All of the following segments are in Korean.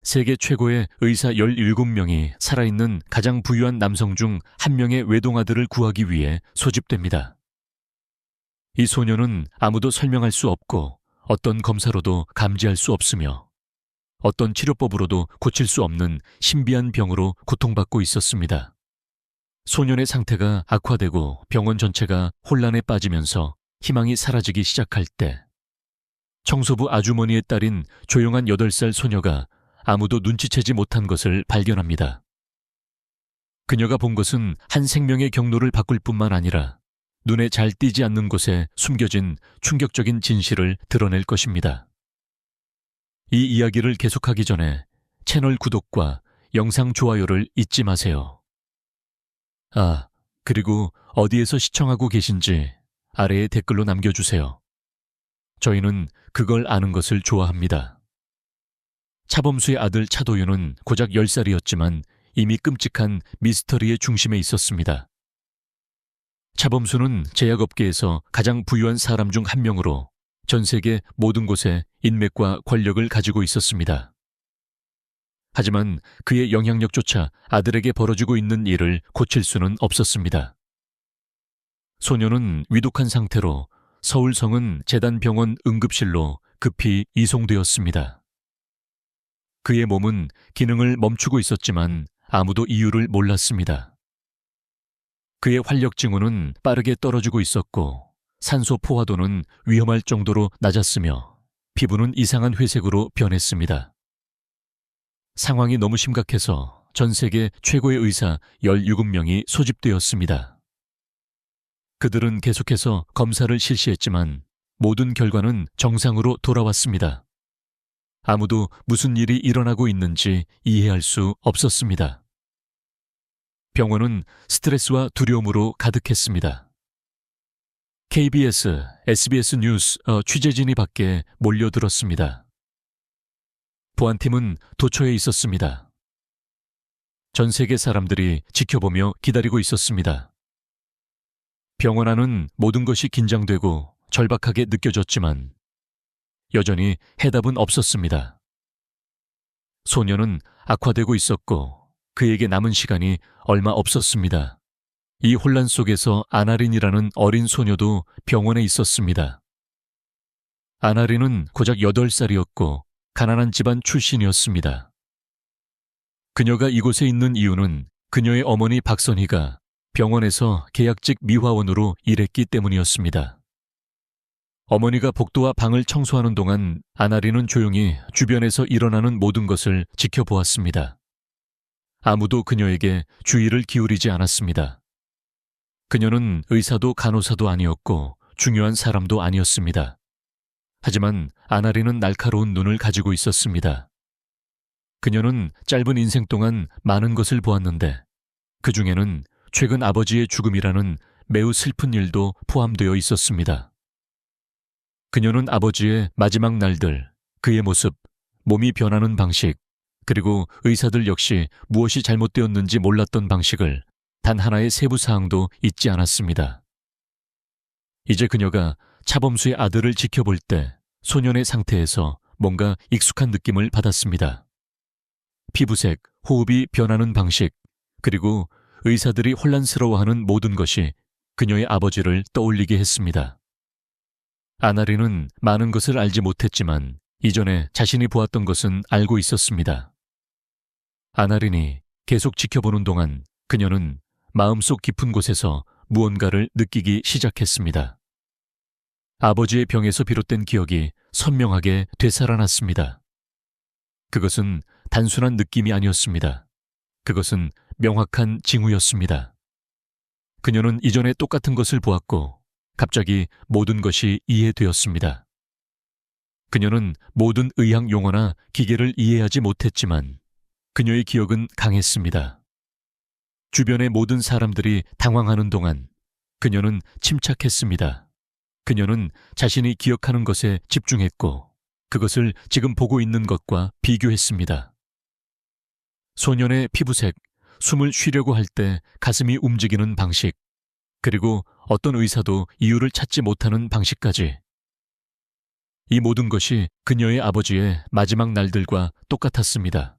세계 최고의 의사 17명이 살아있는 가장 부유한 남성 중 한 명의 외동아들을 구하기 위해 소집됩니다. 이 소녀는 아무도 설명할 수 없고 어떤 검사로도 감지할 수 없으며 어떤 치료법으로도 고칠 수 없는 신비한 병으로 고통받고 있었습니다. 소년의 상태가 악화되고 병원 전체가 혼란에 빠지면서 희망이 사라지기 시작할 때 청소부 아주머니의 딸인 조용한 8살 소녀가 아무도 눈치채지 못한 것을 발견합니다. 그녀가 본 것은 한 생명의 경로를 바꿀 뿐만 아니라 눈에 잘 띄지 않는 곳에 숨겨진 충격적인 진실을 드러낼 것입니다. 이 이야기를 계속하기 전에 채널 구독과 영상 좋아요를 잊지 마세요. 그리고 어디에서 시청하고 계신지 아래에 댓글로 남겨주세요. 저희는 그걸 아는 것을 좋아합니다. 차범수의 아들 차도윤은 고작 10살이었지만 이미 끔찍한 미스터리의 중심에 있었습니다. 차범수는 제약업계에서 가장 부유한 사람 중 한 명으로 전 세계 모든 곳에 인맥과 권력을 가지고 있었습니다. 하지만 그의 영향력조차 아들에게 벌어지고 있는 일을 고칠 수는 없었습니다. 소녀는 위독한 상태로 서울성은 재단병원 응급실로 급히 이송되었습니다. 그의 몸은 기능을 멈추고 있었지만 아무도 이유를 몰랐습니다. 그의 활력 징후는 빠르게 떨어지고 있었고 산소 포화도는 위험할 정도로 낮았으며 피부는 이상한 회색으로 변했습니다. 상황이 너무 심각해서 전 세계 최고의 의사 17명이 소집되었습니다. 그들은 계속해서 검사를 실시했지만 모든 결과는 정상으로 돌아왔습니다. 아무도 무슨 일이 일어나고 있는지 이해할 수 없었습니다. 병원은 스트레스와 두려움으로 가득했습니다. KBS, SBS 뉴스 취재진이 밖에 몰려들었습니다. 보안팀은 도처에 있었습니다. 전 세계 사람들이 지켜보며 기다리고 있었습니다. 병원 안은 모든 것이 긴장되고 절박하게 느껴졌지만 여전히 해답은 없었습니다. 소녀는 악화되고 있었고 그에게 남은 시간이 얼마 없었습니다. 이 혼란 속에서 아나린이라는 어린 소녀도 병원에 있었습니다. 아나린은 고작 8살이었고 가난한 집안 출신이었습니다. 그녀가 이곳에 있는 이유는 그녀의 어머니 박선희가 병원에서 계약직 미화원으로 일했기 때문이었습니다. 어머니가 복도와 방을 청소하는 동안 아나린은 조용히 주변에서 일어나는 모든 것을 지켜보았습니다. 아무도 그녀에게 주의를 기울이지 않았습니다. 그녀는 의사도 간호사도 아니었고 중요한 사람도 아니었습니다. 하지만 아나린은 날카로운 눈을 가지고 있었습니다. 그녀는 짧은 인생 동안 많은 것을 보았는데 그 중에는 최근 아버지의 죽음이라는 매우 슬픈 일도 포함되어 있었습니다. 그녀는 아버지의 마지막 날들, 그의 모습, 몸이 변하는 방식, 그리고 의사들 역시 무엇이 잘못되었는지 몰랐던 방식을 단 하나의 세부 사항도 잊지 않았습니다. 이제 그녀가 차범수의 아들을 지켜볼 때 소년의 상태에서 뭔가 익숙한 느낌을 받았습니다. 피부색, 호흡이 변하는 방식, 그리고 의사들이 혼란스러워하는 모든 것이 그녀의 아버지를 떠올리게 했습니다. 아나린은 많은 것을 알지 못했지만 이전에 자신이 보았던 것은 알고 있었습니다. 아나린이 계속 지켜보는 동안 그녀는 마음속 깊은 곳에서 무언가를 느끼기 시작했습니다. 아버지의 병에서 비롯된 기억이 선명하게 되살아났습니다. 그것은 단순한 느낌이 아니었습니다. 그것은 명확한 징후였습니다. 그녀는 이전에 똑같은 것을 보았고 갑자기 모든 것이 이해되었습니다. 그녀는 모든 의학 용어나 기계를 이해하지 못했지만 그녀의 기억은 강했습니다. 주변의 모든 사람들이 당황하는 동안 그녀는 침착했습니다. 그녀는 자신이 기억하는 것에 집중했고 그것을 지금 보고 있는 것과 비교했습니다. 소년의 피부색, 숨을 쉬려고 할 때 가슴이 움직이는 방식, 그리고 어떤 의사도 이유를 찾지 못하는 방식까지. 이 모든 것이 그녀의 아버지의 마지막 날들과 똑같았습니다.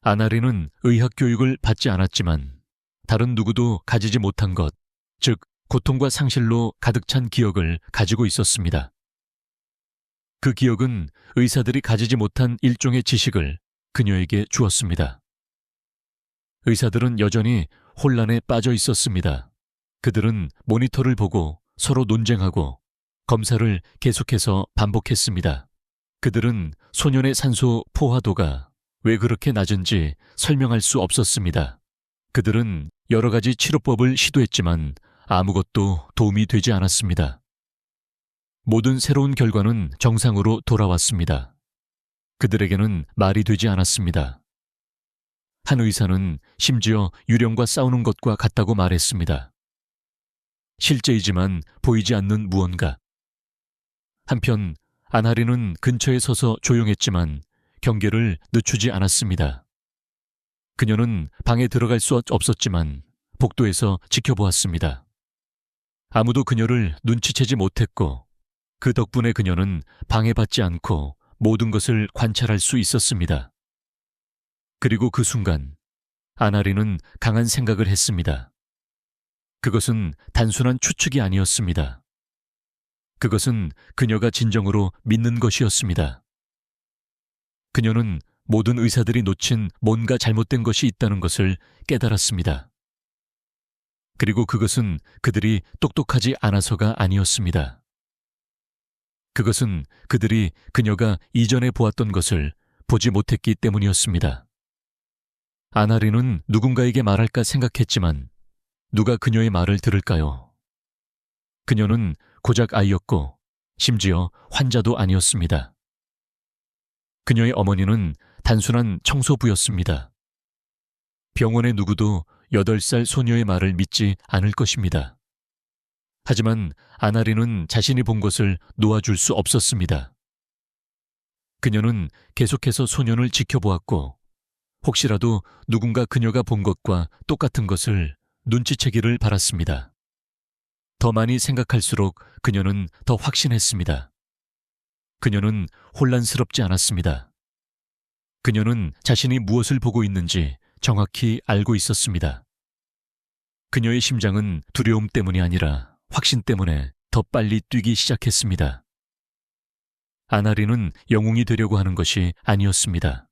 아나리는 의학 교육을 받지 않았지만 다른 누구도 가지지 못한 것, 즉 고통과 상실로 가득 찬 기억을 가지고 있었습니다. 그 기억은 의사들이 가지지 못한 일종의 지식을 그녀에게 주었습니다. 의사들은 여전히 혼란에 빠져 있었습니다. 그들은 모니터를 보고 서로 논쟁하고 검사를 계속해서 반복했습니다. 그들은 소년의 산소 포화도가 왜 그렇게 낮은지 설명할 수 없었습니다. 그들은 여러 가지 치료법을 시도했지만 아무것도 도움이 되지 않았습니다. 모든 새로운 결과는 정상으로 돌아왔습니다. 그들에게는 말이 되지 않았습니다. 한 의사는 심지어 유령과 싸우는 것과 같다고 말했습니다. 실제이지만 보이지 않는 무언가. 한편 아나리는 근처에 서서 조용했지만 경계를 늦추지 않았습니다. 그녀는 방에 들어갈 수 없었지만 복도에서 지켜보았습니다. 아무도 그녀를 눈치채지 못했고 그 덕분에 그녀는 방해받지 않고 모든 것을 관찰할 수 있었습니다. 그리고 그 순간 아나리는 강한 생각을 했습니다. 그것은 단순한 추측이 아니었습니다. 그것은 그녀가 진정으로 믿는 것이었습니다. 그녀는 모든 의사들이 놓친 뭔가 잘못된 것이 있다는 것을 깨달았습니다. 그리고 그것은 그들이 똑똑하지 않아서가 아니었습니다. 그것은 그들이 그녀가 이전에 보았던 것을 보지 못했기 때문이었습니다. 아나리는 누군가에게 말할까 생각했지만 누가 그녀의 말을 들을까요? 그녀는 고작 아이였고 심지어 환자도 아니었습니다. 그녀의 어머니는 단순한 청소부였습니다. 병원의 누구도 8살 소녀의 말을 믿지 않을 것입니다. 하지만 아나리는 자신이 본 것을 놓아줄 수 없었습니다. 그녀는 계속해서 소년을 지켜보았고 혹시라도 누군가 그녀가 본 것과 똑같은 것을 눈치채기를 바랐습니다. 더 많이 생각할수록 그녀는 더 확신했습니다. 그녀는 혼란스럽지 않았습니다. 그녀는 자신이 무엇을 보고 있는지 정확히 알고 있었습니다. 그녀의 심장은 두려움 때문이 아니라 확신 때문에 더 빨리 뛰기 시작했습니다. 아나리는 영웅이 되려고 하는 것이 아니었습니다.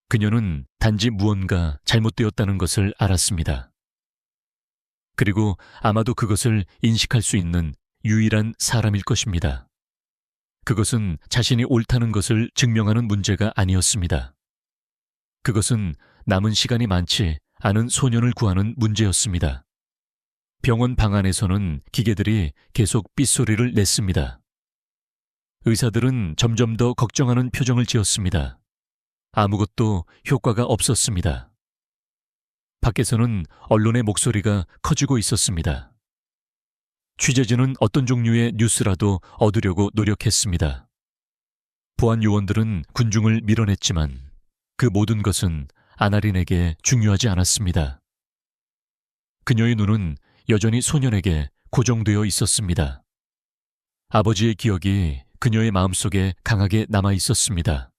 그녀는 단지 무언가 잘못되었다는 것을 알았습니다. 그리고 아마도 그것을 인식할 수 있는 유일한 사람일 것입니다. 그것은 자신이 옳다는 것을 증명하는 문제가 아니었습니다. 그것은 남은 시간이 많지 않은 소년을 구하는 문제였습니다. 병원 방 안에서는 기계들이 계속 삐소리를 냈습니다. 의사들은 점점 더 걱정하는 표정을 지었습니다. 아무것도 효과가 없었습니다. 밖에서는 언론의 목소리가 커지고 있었습니다. 취재진은 어떤 종류의 뉴스라도 얻으려고 노력했습니다. 보안 요원들은 군중을 밀어냈지만 그 모든 것은 아나린에게 중요하지 않았습니다. 그녀의 눈은 여전히 소년에게 고정되어 있었습니다. 아버지의 기억이 그녀의 마음속에 강하게 남아 있었습니다.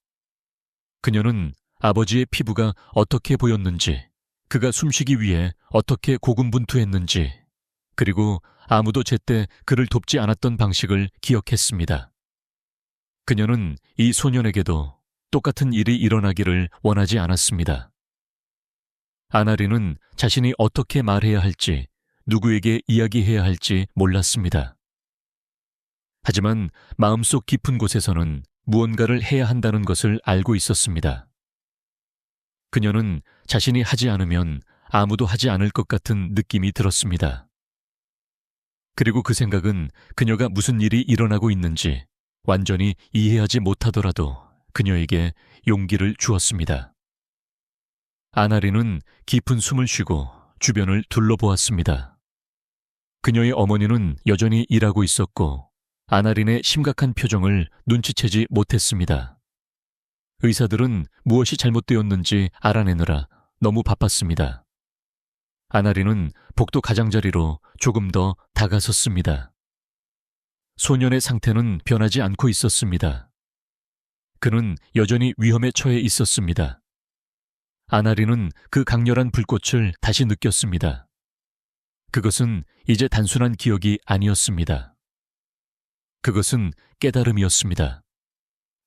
그녀는 아버지의 피부가 어떻게 보였는지, 그가 숨쉬기 위해 어떻게 고군분투했는지, 그리고 아무도 제때 그를 돕지 않았던 방식을 기억했습니다. 그녀는 이 소년에게도 똑같은 일이 일어나기를 원하지 않았습니다. 아나리는 자신이 어떻게 말해야 할지, 누구에게 이야기해야 할지 몰랐습니다. 하지만 마음속 깊은 곳에서는 무언가를 해야 한다는 것을 알고 있었습니다. 그녀는 자신이 하지 않으면 아무도 하지 않을 것 같은 느낌이 들었습니다. 그리고 그 생각은 그녀가 무슨 일이 일어나고 있는지 완전히 이해하지 못하더라도 그녀에게 용기를 주었습니다. 아나리는 깊은 숨을 쉬고 주변을 둘러보았습니다. 그녀의 어머니는 여전히 일하고 있었고 아나린의 심각한 표정을 눈치채지 못했습니다. 의사들은 무엇이 잘못되었는지 알아내느라 너무 바빴습니다. 아나린은 복도 가장자리로 조금 더 다가섰습니다. 소년의 상태는 변하지 않고 있었습니다. 그는 여전히 위험에 처해 있었습니다. 아나리는 그 강렬한 불꽃을 다시 느꼈습니다. 그것은 이제 단순한 기억이 아니었습니다. 그것은 깨달음이었습니다.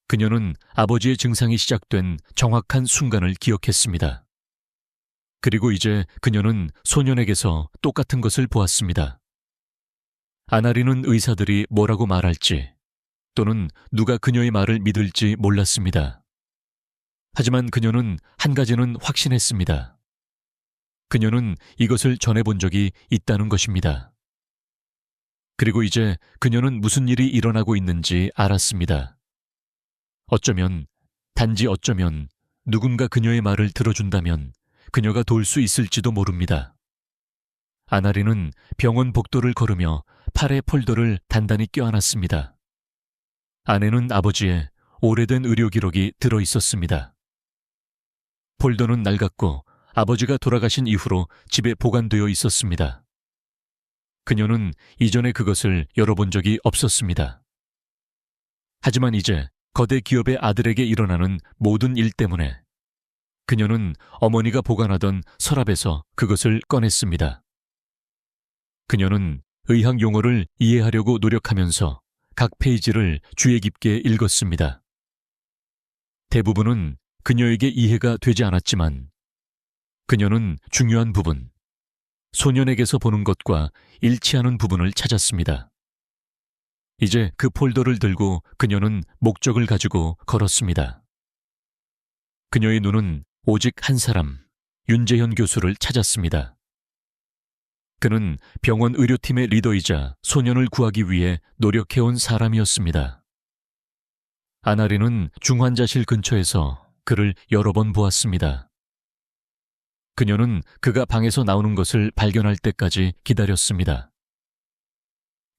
그녀는 아버지의 증상이 시작된 정확한 순간을 기억했습니다. 그리고 이제 그녀는 소년에게서 똑같은 것을 보았습니다. 아나리는 의사들이 뭐라고 말할지 또는 누가 그녀의 말을 믿을지 몰랐습니다. 하지만 그녀는 한 가지는 확신했습니다. 그녀는 이것을 전해본 적이 있다는 것입니다. 그리고 이제 그녀는 무슨 일이 일어나고 있는지 알았습니다. 어쩌면, 단지 어쩌면 누군가 그녀의 말을 들어준다면 그녀가 돌 수 있을지도 모릅니다. 아나리는 병원 복도를 걸으며 팔에 폴더를 단단히 껴안았습니다. 안에는 아버지의 오래된 의료 기록이 들어 있었습니다. 폴더는 낡았고 아버지가 돌아가신 이후로 집에 보관되어 있었습니다. 그녀는 이전에 그것을 열어본 적이 없었습니다. 하지만 이제 거대 기업의 아들에게 일어나는 모든 일 때문에 그녀는 어머니가 보관하던 서랍에서 그것을 꺼냈습니다. 그녀는 의학 용어를 이해하려고 노력하면서 각 페이지를 주의 깊게 읽었습니다. 대부분은 그녀에게 이해가 되지 않았지만 그녀는 중요한 부분, 소년에게서 보는 것과 일치하는 부분을 찾았습니다. 이제 그 폴더를 들고 그녀는 목적을 가지고 걸었습니다. 그녀의 눈은 오직 한 사람, 윤재현 교수를 찾았습니다. 그는 병원 의료팀의 리더이자 소년을 구하기 위해 노력해온 사람이었습니다. 아나리는 중환자실 근처에서 그를 여러 번 보았습니다. 그녀는 그가 방에서 나오는 것을 발견할 때까지 기다렸습니다.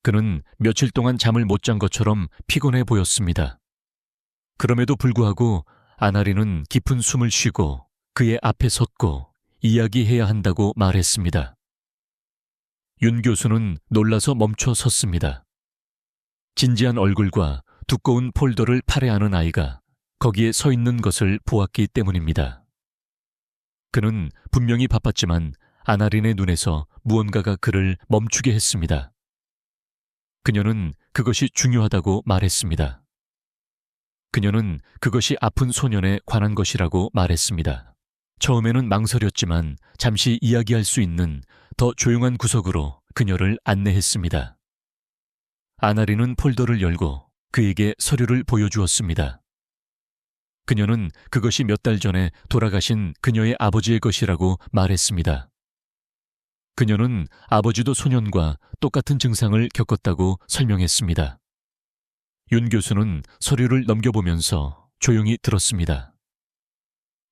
그는 며칠 동안 잠을 못 잔 것처럼 피곤해 보였습니다. 그럼에도 불구하고 아나리는 깊은 숨을 쉬고 그의 앞에 섰고 이야기해야 한다고 말했습니다. 윤 교수는 놀라서 멈춰 섰습니다. 진지한 얼굴과 두꺼운 폴더를 팔에 안은 아이가 거기에 서 있는 것을 보았기 때문입니다. 그는 분명히 바빴지만 아나린의 눈에서 무언가가 그를 멈추게 했습니다. 그녀는 그것이 중요하다고 말했습니다. 그녀는 그것이 아픈 소년에 관한 것이라고 말했습니다. 처음에는 망설였지만 잠시 이야기할 수 있는 더 조용한 구석으로 그녀를 안내했습니다. 아나린은 폴더를 열고 그에게 서류를 보여주었습니다. 그녀는 그것이 몇 달 전에 돌아가신 그녀의 아버지의 것이라고 말했습니다. 그녀는 아버지도 소년과 똑같은 증상을 겪었다고 설명했습니다. 윤 교수는 서류를 넘겨보면서 조용히 들었습니다.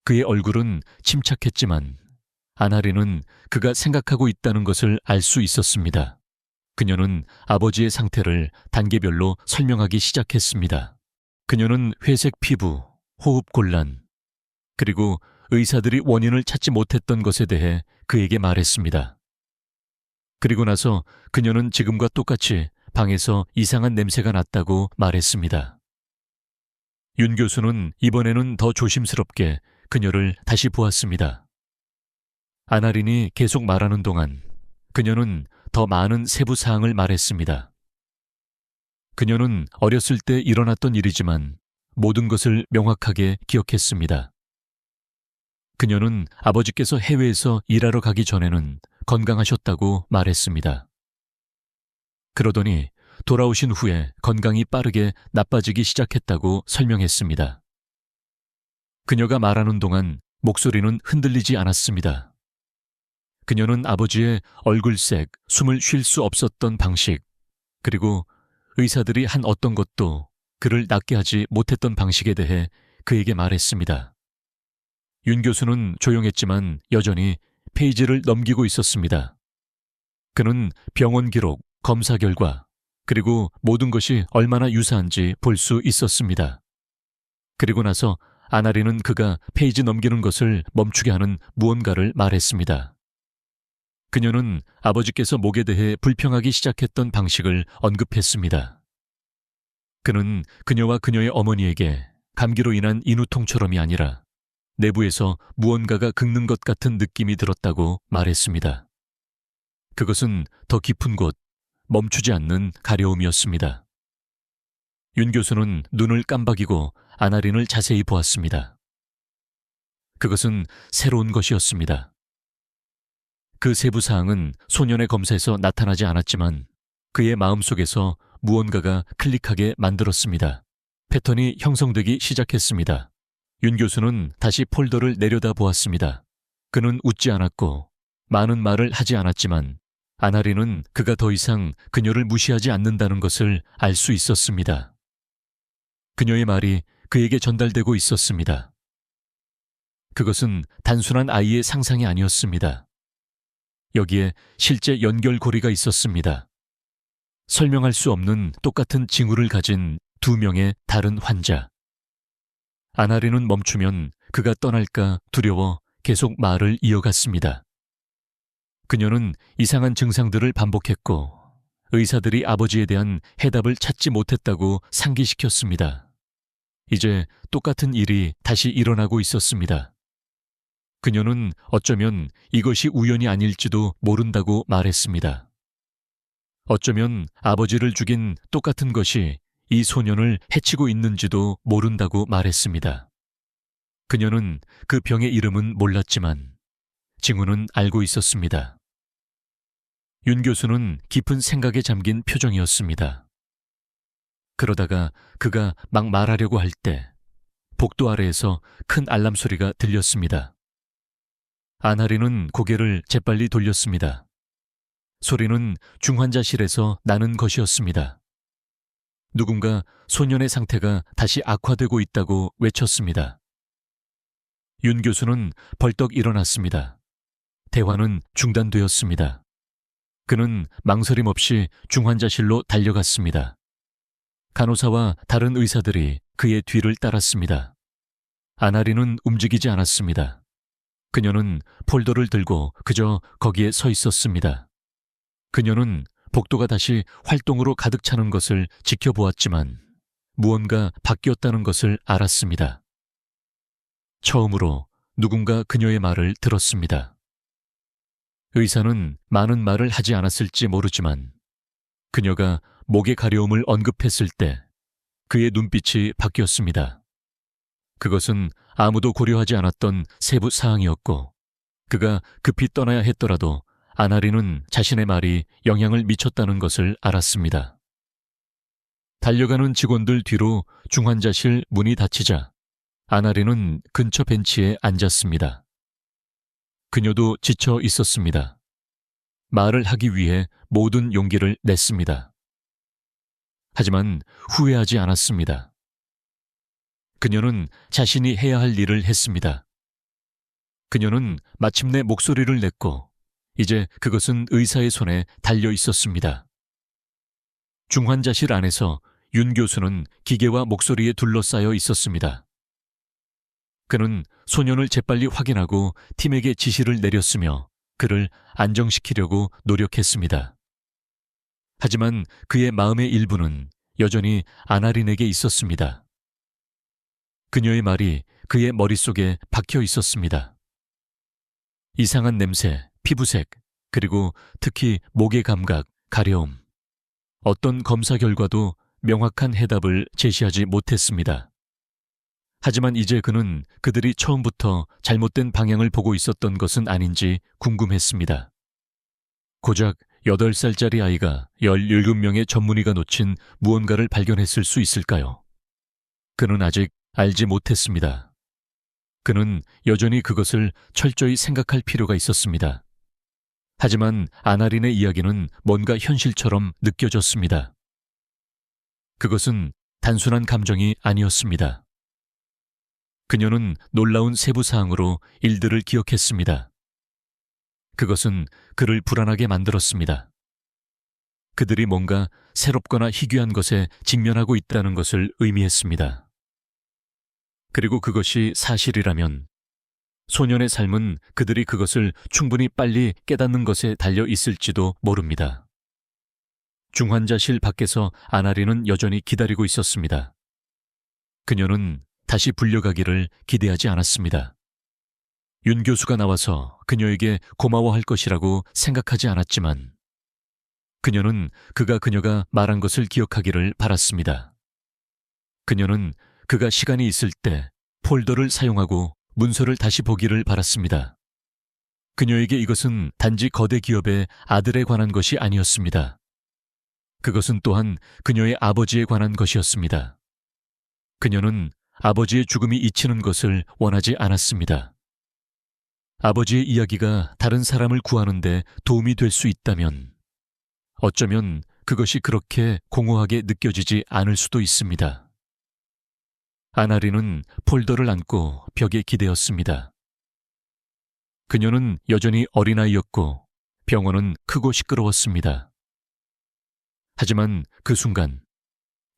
그의 얼굴은 침착했지만 아나리는 그가 생각하고 있다는 것을 알 수 있었습니다. 그녀는 아버지의 상태를 단계별로 설명하기 시작했습니다. 그녀는 회색 피부, 호흡 곤란, 그리고 의사들이 원인을 찾지 못했던 것에 대해 그에게 말했습니다. 그리고 나서 그녀는 지금과 똑같이 방에서 이상한 냄새가 났다고 말했습니다. 윤 교수는 이번에는 더 조심스럽게 그녀를 다시 보았습니다. 아나린이 계속 말하는 동안 그녀는 더 많은 세부 사항을 말했습니다. 그녀는 어렸을 때 일어났던 일이지만 모든 것을 명확하게 기억했습니다. 그녀는 아버지께서 해외에서 일하러 가기 전에는 건강하셨다고 말했습니다. 그러더니 돌아오신 후에 건강이 빠르게 나빠지기 시작했다고 설명했습니다. 그녀가 말하는 동안 목소리는 흔들리지 않았습니다. 그녀는 아버지의 얼굴색, 숨을 쉴 수 없었던 방식, 그리고 의사들이 한 어떤 것도 그를 낫게 하지 못했던 방식에 대해 그에게 말했습니다. 윤 교수는 조용했지만 여전히 페이지를 넘기고 있었습니다. 그는 병원 기록, 검사 결과, 그리고 모든 것이 얼마나 유사한지 볼 수 있었습니다. 그리고 나서 아나리는 그가 페이지 넘기는 것을 멈추게 하는 무언가를 말했습니다. 그녀는 아버지께서 목에 대해 불평하기 시작했던 방식을 언급했습니다. 그는 그녀와 그녀의 어머니에게 감기로 인한 인후통처럼이 아니라 내부에서 무언가가 긁는 것 같은 느낌이 들었다고 말했습니다. 그것은 더 깊은 곳, 멈추지 않는 가려움이었습니다. 윤 교수는 눈을 깜박이고 아나린을 자세히 보았습니다. 그것은 새로운 것이었습니다. 그 세부 사항은 소년의 검사에서 나타나지 않았지만 그의 마음속에서 무언가가 클릭하게 만들었습니다. 패턴이 형성되기 시작했습니다. 윤 교수는 다시 폴더를 내려다 보았습니다. 그는 웃지 않았고 많은 말을 하지 않았지만 아나린은 그가 더 이상 그녀를 무시하지 않는다는 것을 알 수 있었습니다. 그녀의 말이 그에게 전달되고 있었습니다. 그것은 단순한 아이의 상상이 아니었습니다. 여기에 실제 연결고리가 있었습니다. 설명할 수 없는 똑같은 징후를 가진 두 명의 다른 환자. 아나린은 멈추면 그가 떠날까 두려워 계속 말을 이어갔습니다. 그녀는 이상한 증상들을 반복했고 의사들이 아버지에 대한 해답을 찾지 못했다고 상기시켰습니다. 이제 똑같은 일이 다시 일어나고 있었습니다. 그녀는 어쩌면 이것이 우연이 아닐지도 모른다고 말했습니다. 어쩌면 아버지를 죽인 똑같은 것이 이 소년을 해치고 있는지도 모른다고 말했습니다. 그녀는 그 병의 이름은 몰랐지만 징후는 알고 있었습니다. 윤 교수는 깊은 생각에 잠긴 표정이었습니다. 그러다가 그가 막 말하려고 할 때 복도 아래에서 큰 알람 소리가 들렸습니다. 아나린은 고개를 재빨리 돌렸습니다. 소리는 중환자실에서 나는 것이었습니다. 누군가 소년의 상태가 다시 악화되고 있다고 외쳤습니다. 윤 교수는 벌떡 일어났습니다. 대화는 중단되었습니다. 그는 망설임 없이 중환자실로 달려갔습니다. 간호사와 다른 의사들이 그의 뒤를 따랐습니다. 아나린은 움직이지 않았습니다. 그녀는 폴더를 들고 그저 거기에 서 있었습니다. 그녀는 복도가 다시 활동으로 가득 차는 것을 지켜보았지만 무언가 바뀌었다는 것을 알았습니다. 처음으로 누군가 그녀의 말을 들었습니다. 의사는 많은 말을 하지 않았을지 모르지만 그녀가 목의 가려움을 언급했을 때 그의 눈빛이 바뀌었습니다. 그것은 아무도 고려하지 않았던 세부 사항이었고 그가 급히 떠나야 했더라도 아나린은 자신의 말이 영향을 미쳤다는 것을 알았습니다. 달려가는 직원들 뒤로 중환자실 문이 닫히자 아나린은 근처 벤치에 앉았습니다. 그녀도 지쳐 있었습니다. 말을 하기 위해 모든 용기를 냈습니다. 하지만 후회하지 않았습니다. 그녀는 자신이 해야 할 일을 했습니다. 그녀는 마침내 목소리를 냈고 이제 그것은 의사의 손에 달려 있었습니다. 중환자실 안에서 윤 교수는 기계와 목소리에 둘러싸여 있었습니다. 그는 소년을 재빨리 확인하고 팀에게 지시를 내렸으며 그를 안정시키려고 노력했습니다. 하지만 그의 마음의 일부는 여전히 아나린에게 있었습니다. 그녀의 말이 그의 머릿속에 박혀 있었습니다. 이상한 냄새, 피부색, 그리고 특히 목의 감각, 가려움. 어떤 검사 결과도 명확한 해답을 제시하지 못했습니다. 하지만 이제 그는 그들이 처음부터 잘못된 방향을 보고 있었던 것은 아닌지 궁금했습니다. 고작 8살짜리 아이가 17명의 전문의가 놓친 무언가를 발견했을 수 있을까요? 그는 아직 알지 못했습니다. 그는 여전히 그것을 철저히 생각할 필요가 있었습니다. 하지만 아나린의 이야기는 뭔가 현실처럼 느껴졌습니다. 그것은 단순한 감정이 아니었습니다. 그녀는 놀라운 세부 사항으로 일들을 기억했습니다. 그것은 그를 불안하게 만들었습니다. 그들이 뭔가 새롭거나 희귀한 것에 직면하고 있다는 것을 의미했습니다. 그리고 그것이 사실이라면 소년의 삶은 그들이 그것을 충분히 빨리 깨닫는 것에 달려 있을지도 모릅니다. 중환자실 밖에서 아나리는 여전히 기다리고 있었습니다. 그녀는 다시 불려가기를 기대하지 않았습니다. 윤 교수가 나와서 그녀에게 고마워할 것이라고 생각하지 않았지만 그녀는 그녀가 말한 것을 기억하기를 바랐습니다. 그녀는 그가 시간이 있을 때 폴더를 사용하고 문서를 다시 보기를 바랐습니다. 그녀에게 이것은 단지 거대 기업의 아들에 관한 것이 아니었습니다. 그것은 또한 그녀의 아버지에 관한 것이었습니다. 그녀는 아버지의 죽음이 잊히는 것을 원하지 않았습니다. 아버지의 이야기가 다른 사람을 구하는 데 도움이 될 수 있다면 어쩌면 그것이 그렇게 공허하게 느껴지지 않을 수도 있습니다. 아나리는 폴더를 안고 벽에 기대었습니다. 그녀는 여전히 어린아이였고 병원은 크고 시끄러웠습니다. 하지만 그 순간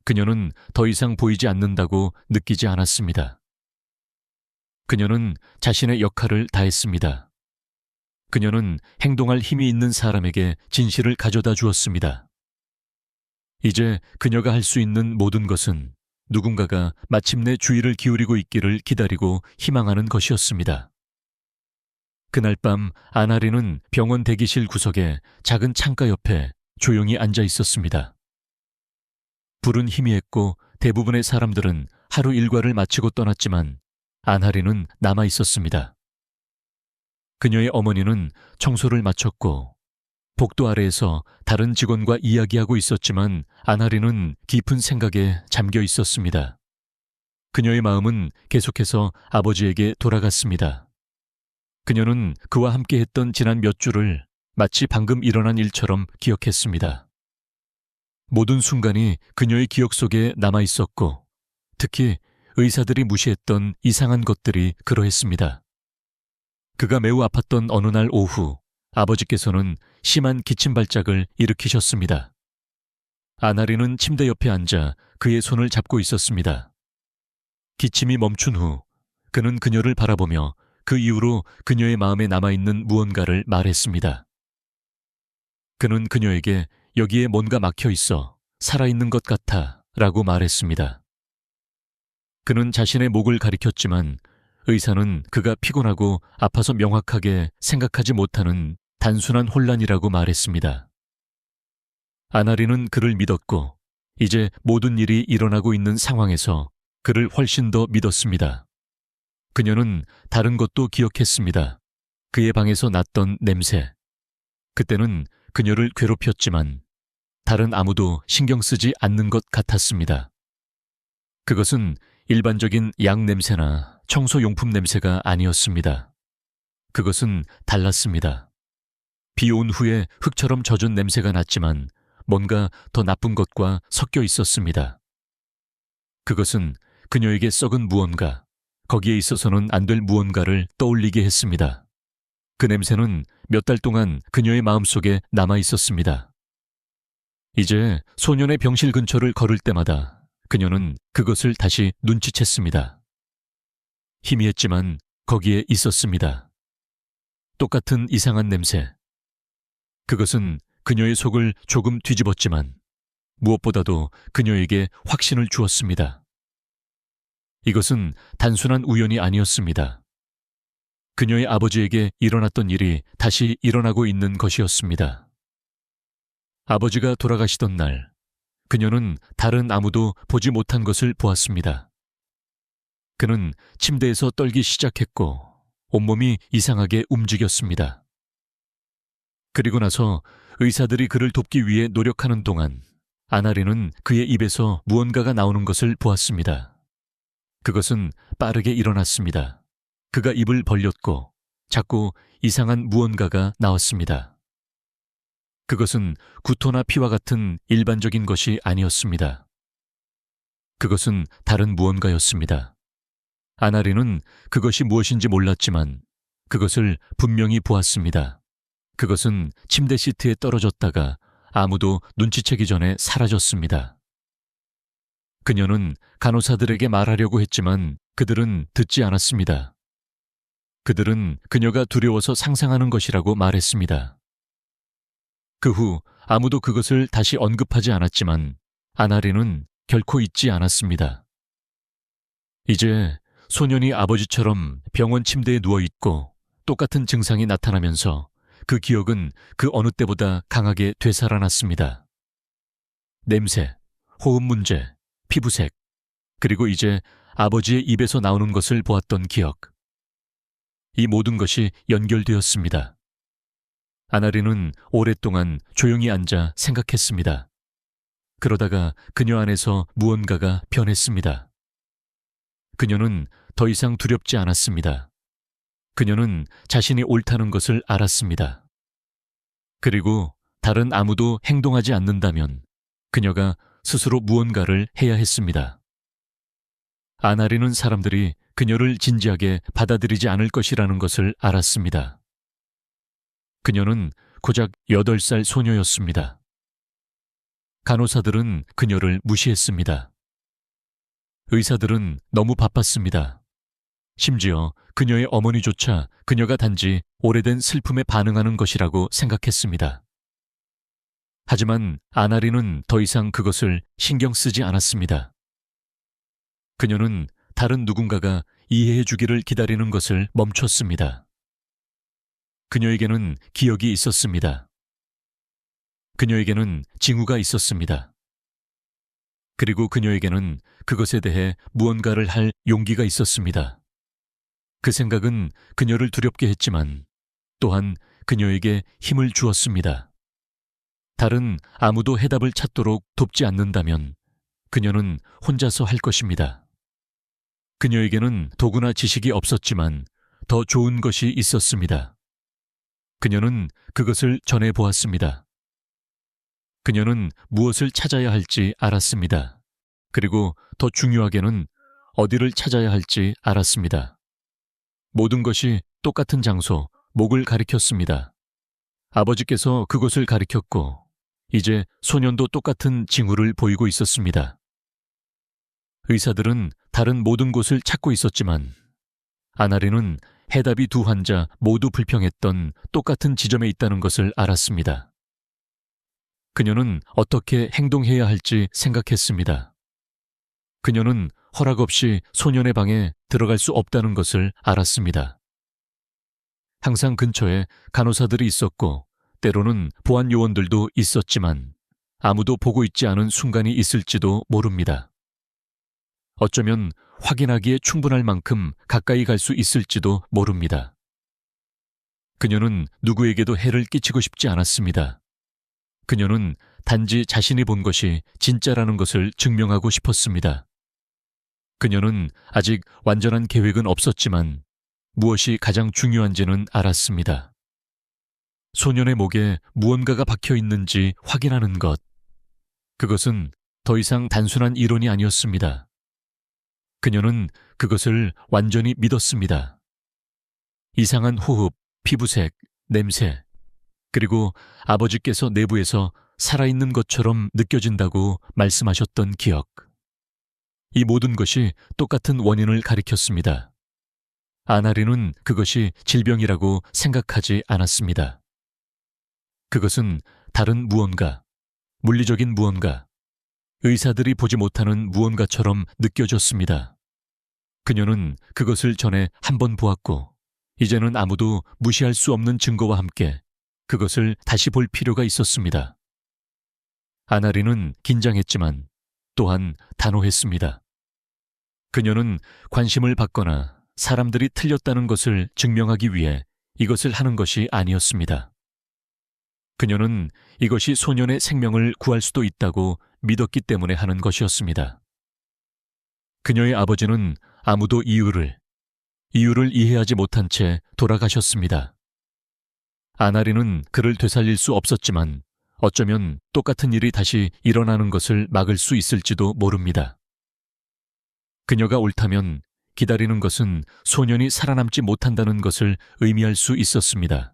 그녀는 더 이상 보이지 않는다고 느끼지 않았습니다. 그녀는 자신의 역할을 다했습니다. 그녀는 행동할 힘이 있는 사람에게 진실을 가져다 주었습니다. 이제 그녀가 할 수 있는 모든 것은 누군가가 마침내 주의를 기울이고 있기를 기다리고 희망하는 것이었습니다. 그날 밤 아나리는 병원 대기실 구석에 작은 창가 옆에 조용히 앉아 있었습니다. 불은 희미했고 대부분의 사람들은 하루 일과를 마치고 떠났지만 아나리는 남아 있었습니다. 그녀의 어머니는 청소를 마쳤고 복도 아래에서 다른 직원과 이야기하고 있었지만 아나리는 깊은 생각에 잠겨 있었습니다. 그녀의 마음은 계속해서 아버지에게 돌아갔습니다. 그녀는 그와 함께했던 지난 몇 주를 마치 방금 일어난 일처럼 기억했습니다. 모든 순간이 그녀의 기억 속에 남아 있었고 특히 의사들이 무시했던 이상한 것들이 그러했습니다. 그가 매우 아팠던 어느 날 오후 아버지께서는 심한 기침 발작을 일으키셨습니다. 아나리는 침대 옆에 앉아 그의 손을 잡고 있었습니다. 기침이 멈춘 후 그는 그녀를 바라보며 그 이후로 그녀의 마음에 남아있는 무언가를 말했습니다. 그는 그녀에게 여기에 뭔가 막혀 있어 살아있는 것 같아 라고 말했습니다. 그는 자신의 목을 가리켰지만 의사는 그가 피곤하고 아파서 명확하게 생각하지 못하는 단순한 혼란이라고 말했습니다. 아나리는 그를 믿었고 이제 모든 일이 일어나고 있는 상황에서 그를 훨씬 더 믿었습니다. 그녀는 다른 것도 기억했습니다. 그의 방에서 났던 냄새. 그때는 그녀를 괴롭혔지만 다른 아무도 신경 쓰지 않는 것 같았습니다. 그것은 일반적인 약 냄새나 청소용품 냄새가 아니었습니다. 그것은 달랐습니다. 비 온 후에 흙처럼 젖은 냄새가 났지만 뭔가 더 나쁜 것과 섞여 있었습니다. 그것은 그녀에게 썩은 무언가, 거기에 있어서는 안 될 무언가를 떠올리게 했습니다. 그 냄새는 몇 달 동안 그녀의 마음속에 남아 있었습니다. 이제 소년의 병실 근처를 걸을 때마다 그녀는 그것을 다시 눈치챘습니다. 희미했지만 거기에 있었습니다. 똑같은 이상한 냄새. 그것은 그녀의 속을 조금 뒤집었지만 무엇보다도 그녀에게 확신을 주었습니다. 이것은 단순한 우연이 아니었습니다. 그녀의 아버지에게 일어났던 일이 다시 일어나고 있는 것이었습니다. 아버지가 돌아가시던 날, 그녀는 다른 아무도 보지 못한 것을 보았습니다. 그는 침대에서 떨기 시작했고 온몸이 이상하게 움직였습니다. 그리고 나서 의사들이 그를 돕기 위해 노력하는 동안 아나리는 그의 입에서 무언가가 나오는 것을 보았습니다. 그것은 빠르게 일어났습니다. 그가 입을 벌렸고 자꾸 이상한 무언가가 나왔습니다. 그것은 구토나 피와 같은 일반적인 것이 아니었습니다. 그것은 다른 무언가였습니다. 아나리는 그것이 무엇인지 몰랐지만 그것을 분명히 보았습니다. 그것은 침대 시트에 떨어졌다가 아무도 눈치채기 전에 사라졌습니다. 그녀는 간호사들에게 말하려고 했지만 그들은 듣지 않았습니다. 그들은 그녀가 두려워서 상상하는 것이라고 말했습니다. 그 후 아무도 그것을 다시 언급하지 않았지만 아나리는 결코 잊지 않았습니다. 이제 소년이 아버지처럼 병원 침대에 누워있고 똑같은 증상이 나타나면서 그 기억은 그 어느 때보다 강하게 되살아났습니다. 냄새, 호흡 문제, 피부색, 그리고 이제 아버지의 입에서 나오는 것을 보았던 기억. 이 모든 것이 연결되었습니다. 아나리는 오랫동안 조용히 앉아 생각했습니다. 그러다가 그녀 안에서 무언가가 변했습니다. 그녀는 더 이상 두렵지 않았습니다. 그녀는 자신이 옳다는 것을 알았습니다. 그리고 다른 아무도 행동하지 않는다면 그녀가 스스로 무언가를 해야 했습니다. 아나리는 사람들이 그녀를 진지하게 받아들이지 않을 것이라는 것을 알았습니다. 그녀는 고작 8살 소녀였습니다. 간호사들은 그녀를 무시했습니다. 의사들은 너무 바빴습니다. 심지어 그녀의 어머니조차 그녀가 단지 오래된 슬픔에 반응하는 것이라고 생각했습니다. 하지만 아나리는 더 이상 그것을 신경 쓰지 않았습니다. 그녀는 다른 누군가가 이해해 주기를 기다리는 것을 멈췄습니다. 그녀에게는 기억이 있었습니다. 그녀에게는 징후가 있었습니다. 그리고 그녀에게는 그것에 대해 무언가를 할 용기가 있었습니다. 그 생각은 그녀를 두렵게 했지만 또한 그녀에게 힘을 주었습니다. 다른 아무도 해답을 찾도록 돕지 않는다면 그녀는 혼자서 할 것입니다. 그녀에게는 도구나 지식이 없었지만 더 좋은 것이 있었습니다. 그녀는 그것을 전해 보았습니다. 그녀는 무엇을 찾아야 할지 알았습니다. 그리고 더 중요하게는 어디를 찾아야 할지 알았습니다. 모든 것이 똑같은 장소, 목을 가리켰습니다. 아버지께서 그곳을 가리켰고 이제 소년도 똑같은 징후를 보이고 있었습니다. 의사들은 다른 모든 곳을 찾고 있었지만 아나리는 해답이 두 환자 모두 불평했던 똑같은 지점에 있다는 것을 알았습니다. 그녀는 어떻게 행동해야 할지 생각했습니다. 그녀는 허락 없이 소년의 방에 들어갈 수 없다는 것을 알았습니다. 항상 근처에 간호사들이 있었고 때로는 보안 요원들도 있었지만 아무도 보고 있지 않은 순간이 있을지도 모릅니다. 어쩌면 확인하기에 충분할 만큼 가까이 갈 수 있을지도 모릅니다. 그녀는 누구에게도 해를 끼치고 싶지 않았습니다. 그녀는 단지 자신이 본 것이 진짜라는 것을 증명하고 싶었습니다. 그녀는 아직 완전한 계획은 없었지만 무엇이 가장 중요한지는 알았습니다. 소년의 목에 무언가가 박혀 있는지 확인하는 것. 그것은 더 이상 단순한 이론이 아니었습니다. 그녀는 그것을 완전히 믿었습니다. 이상한 호흡, 피부색, 냄새, 그리고 아버지께서 내부에서 살아있는 것처럼 느껴진다고 말씀하셨던 기억. 이 모든 것이 똑같은 원인을 가리켰습니다. 아나리는 그것이 질병이라고 생각하지 않았습니다. 그것은 다른 무언가, 물리적인 무언가, 의사들이 보지 못하는 무언가처럼 느껴졌습니다. 그녀는 그것을 전에 한 번 보았고 이제는 아무도 무시할 수 없는 증거와 함께 그것을 다시 볼 필요가 있었습니다. 아나리는 긴장했지만 또한 단호했습니다. 그녀는 관심을 받거나 사람들이 틀렸다는 것을 증명하기 위해 이것을 하는 것이 아니었습니다. 그녀는 이것이 소년의 생명을 구할 수도 있다고 믿었기 때문에 하는 것이었습니다. 그녀의 아버지는 아무도 이유를 이해하지 못한 채 돌아가셨습니다. 아나리는 그를 되살릴 수 없었지만 어쩌면 똑같은 일이 다시 일어나는 것을 막을 수 있을지도 모릅니다. 그녀가 옳다면 기다리는 것은 소년이 살아남지 못한다는 것을 의미할 수 있었습니다.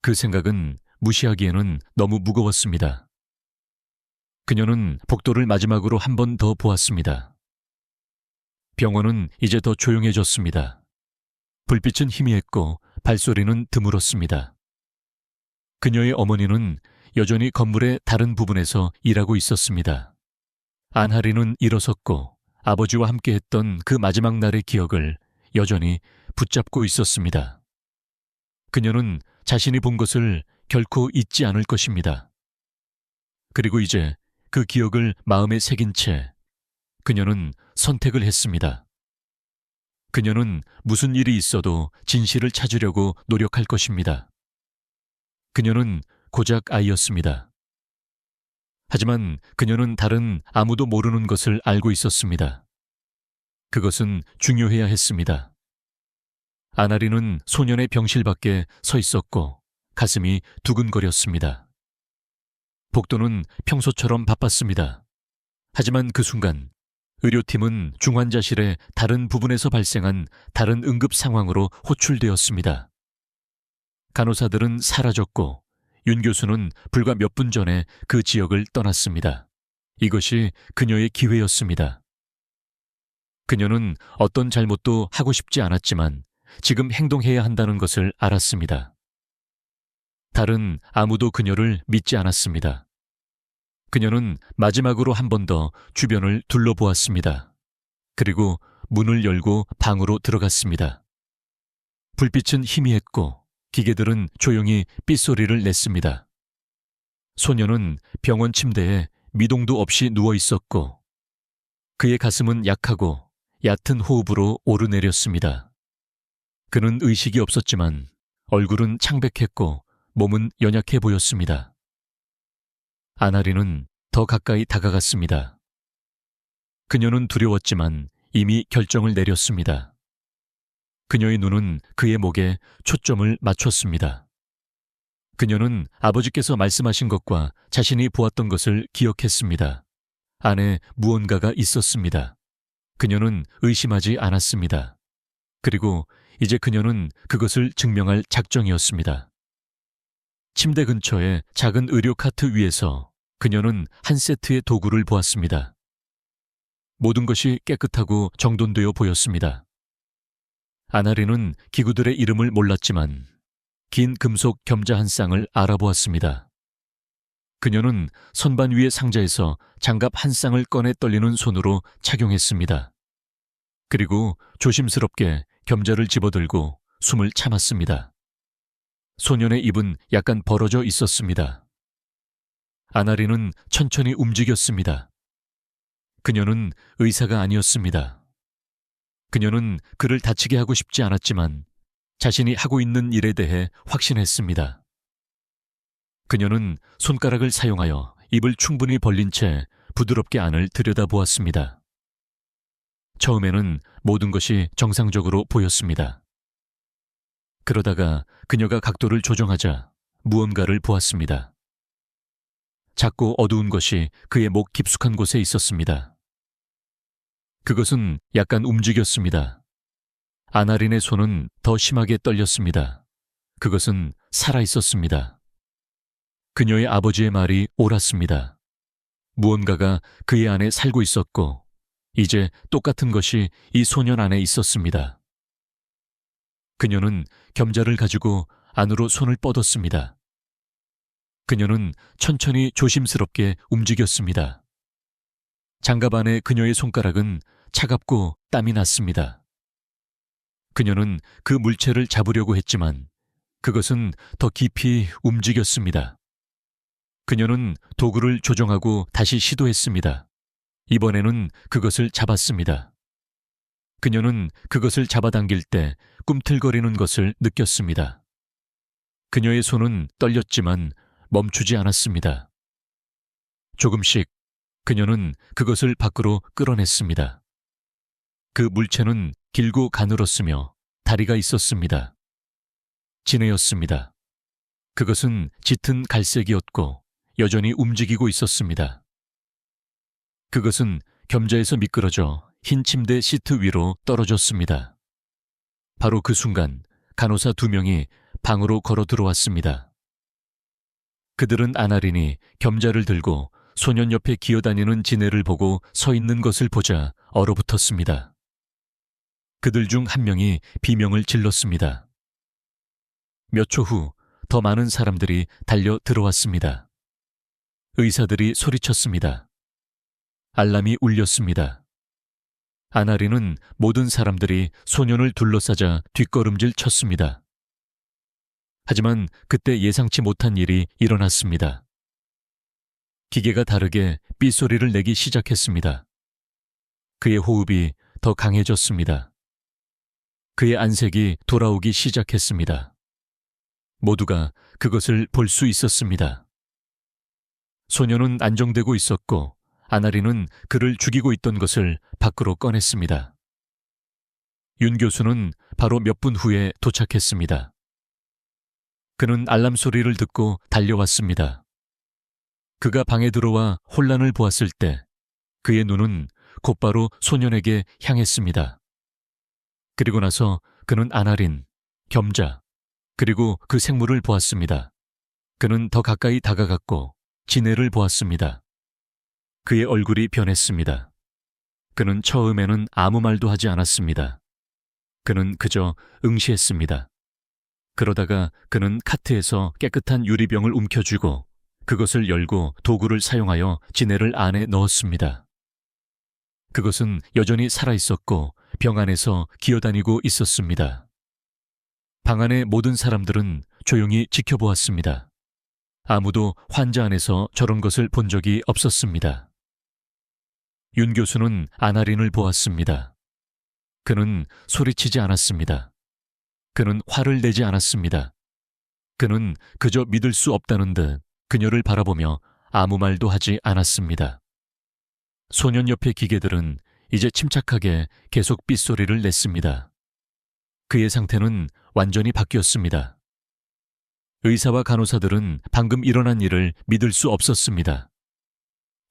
그 생각은 무시하기에는 너무 무거웠습니다. 그녀는 복도를 마지막으로 한 번 더 보았습니다. 병원은 이제 더 조용해졌습니다. 불빛은 희미했고 발소리는 드물었습니다. 그녀의 어머니는 여전히 건물의 다른 부분에서 일하고 있었습니다. 안하리는 일어섰고 아버지와 함께했던 그 마지막 날의 기억을 여전히 붙잡고 있었습니다. 그녀는 자신이 본 것을 결코 잊지 않을 것입니다. 그리고 이제 그 기억을 마음에 새긴 채 그녀는 선택을 했습니다. 그녀는 무슨 일이 있어도 진실을 찾으려고 노력할 것입니다. 그녀는 고작 아이였습니다. 하지만 그녀는 다른 아무도 모르는 것을 알고 있었습니다. 그것은 중요해야 했습니다. 아나리는 소년의 병실 밖에 서 있었고 가슴이 두근거렸습니다. 복도는 평소처럼 바빴습니다. 하지만 그 순간 의료팀은 중환자실의 다른 부분에서 발생한 다른 응급 상황으로 호출되었습니다. 간호사들은 사라졌고 윤 교수는 불과 몇 분 전에 그 지역을 떠났습니다. 이것이 그녀의 기회였습니다. 그녀는 어떤 잘못도 하고 싶지 않았지만 지금 행동해야 한다는 것을 알았습니다. 다른 아무도 그녀를 믿지 않았습니다. 그녀는 마지막으로 한 번 더 주변을 둘러보았습니다. 그리고 문을 열고 방으로 들어갔습니다. 불빛은 희미했고 기계들은 조용히 삐소리를 냈습니다. 소녀는 병원 침대에 미동도 없이 누워 있었고 그의 가슴은 약하고 얕은 호흡으로 오르내렸습니다. 그는 의식이 없었지만 얼굴은 창백했고 몸은 연약해 보였습니다. 아나리는 더 가까이 다가갔습니다. 그녀는 두려웠지만 이미 결정을 내렸습니다. 그녀의 눈은 그의 목에 초점을 맞췄습니다. 그녀는 아버지께서 말씀하신 것과 자신이 보았던 것을 기억했습니다. 안에 무언가가 있었습니다. 그녀는 의심하지 않았습니다. 그리고 이제 그녀는 그것을 증명할 작정이었습니다. 침대 근처의 작은 의료 카트 위에서 그녀는 한 세트의 도구를 보았습니다. 모든 것이 깨끗하고 정돈되어 보였습니다. 아나리는 기구들의 이름을 몰랐지만 긴 금속 겸자 한 쌍을 알아보았습니다. 그녀는 선반 위의 상자에서 장갑 한 쌍을 꺼내 떨리는 손으로 착용했습니다. 그리고 조심스럽게 겸자를 집어들고 숨을 참았습니다. 소년의 입은 약간 벌어져 있었습니다. 아나리는 천천히 움직였습니다. 그녀는 의사가 아니었습니다. 그녀는 그를 다치게 하고 싶지 않았지만 자신이 하고 있는 일에 대해 확신했습니다. 그녀는 손가락을 사용하여 입을 충분히 벌린 채 부드럽게 안을 들여다보았습니다. 처음에는 모든 것이 정상적으로 보였습니다. 그러다가 그녀가 각도를 조정하자 무언가를 보았습니다. 작고 어두운 것이 그의 목 깊숙한 곳에 있었습니다. 그것은 약간 움직였습니다. 아나린의 손은 더 심하게 떨렸습니다. 그것은 살아있었습니다. 그녀의 아버지의 말이 옳았습니다. 무언가가 그의 안에 살고 있었고 이제 똑같은 것이 이 소년 안에 있었습니다. 그녀는 겸자를 가지고 안으로 손을 뻗었습니다. 그녀는 천천히 조심스럽게 움직였습니다. 장갑 안에 그녀의 손가락은 차갑고 땀이 났습니다. 그녀는 그 물체를 잡으려고 했지만 그것은 더 깊이 움직였습니다. 그녀는 도구를 조정하고 다시 시도했습니다. 이번에는 그것을 잡았습니다. 그녀는 그것을 잡아당길 때 꿈틀거리는 것을 느꼈습니다. 그녀의 손은 떨렸지만 멈추지 않았습니다. 조금씩 그녀는 그것을 밖으로 끌어냈습니다. 그 물체는 길고 가늘었으며 다리가 있었습니다. 진해였습니다. 그것은 짙은 갈색이었고 여전히 움직이고 있었습니다. 그것은 겸자에서 미끄러져 흰 침대 시트 위로 떨어졌습니다. 바로 그 순간 간호사 2명이 방으로 걸어 들어왔습니다. 그들은 아나린이 겸자를 들고 소년 옆에 기어다니는 지네를 보고 서 있는 것을 보자 얼어붙었습니다. 그들 중 한 명이 비명을 질렀습니다. 몇 초 후 더 많은 사람들이 달려 들어왔습니다. 의사들이 소리쳤습니다. 알람이 울렸습니다. 아나리는 모든 사람들이 소년을 둘러싸자 뒷걸음질 쳤습니다. 하지만 그때 예상치 못한 일이 일어났습니다. 기계가 다르게 삐소리를 내기 시작했습니다. 그의 호흡이 더 강해졌습니다. 그의 안색이 돌아오기 시작했습니다. 모두가 그것을 볼 수 있었습니다. 소녀는 안정되고 있었고 아나리는 그를 죽이고 있던 것을 밖으로 꺼냈습니다. 윤 교수는 바로 몇 분 후에 도착했습니다. 그는 알람 소리를 듣고 달려왔습니다. 그가 방에 들어와 혼란을 보았을 때 그의 눈은 곧바로 소년에게 향했습니다. 그리고 나서 그는 아나린, 겸자, 그리고 그 생물을 보았습니다. 그는 더 가까이 다가갔고 지네를 보았습니다. 그의 얼굴이 변했습니다. 그는 처음에는 아무 말도 하지 않았습니다. 그는 그저 응시했습니다. 그러다가 그는 카트에서 깨끗한 유리병을 움켜쥐고 그것을 열고 도구를 사용하여 지네를 안에 넣었습니다. 그것은 여전히 살아있었고 병 안에서 기어다니고 있었습니다. 방 안의 모든 사람들은 조용히 지켜보았습니다. 아무도 환자 안에서 저런 것을 본 적이 없었습니다. 윤 교수는 아나린을 보았습니다. 그는 소리치지 않았습니다. 그는 화를 내지 않았습니다. 그는 그저 믿을 수 없다는 듯 그녀를 바라보며 아무 말도 하지 않았습니다. 소년 옆의 기계들은 이제 침착하게 계속 빗소리를 냈습니다. 그의 상태는 완전히 바뀌었습니다. 의사와 간호사들은 방금 일어난 일을 믿을 수 없었습니다.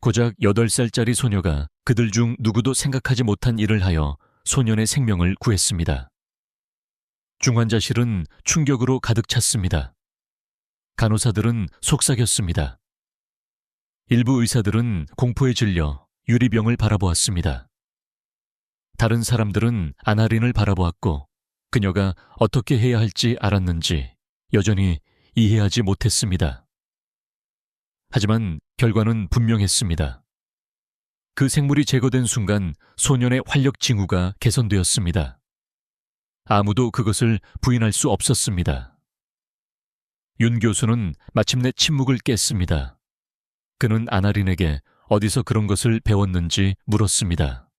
고작 8살짜리 소녀가 그들 중 누구도 생각하지 못한 일을 하여 소년의 생명을 구했습니다. 중환자실은 충격으로 가득 찼습니다. 간호사들은 속삭였습니다. 일부 의사들은 공포에 질려 유리병을 바라보았습니다. 다른 사람들은 아나린을 바라보았고 그녀가 어떻게 해야 할지 알았는지 여전히 이해하지 못했습니다. 하지만 결과는 분명했습니다. 그 생물이 제거된 순간 소년의 활력 징후가 개선되었습니다. 아무도 그것을 부인할 수 없었습니다. 윤 교수는 마침내 침묵을 깼습니다. 그는 아나린에게 어디서 그런 것을 배웠는지 물었습니다.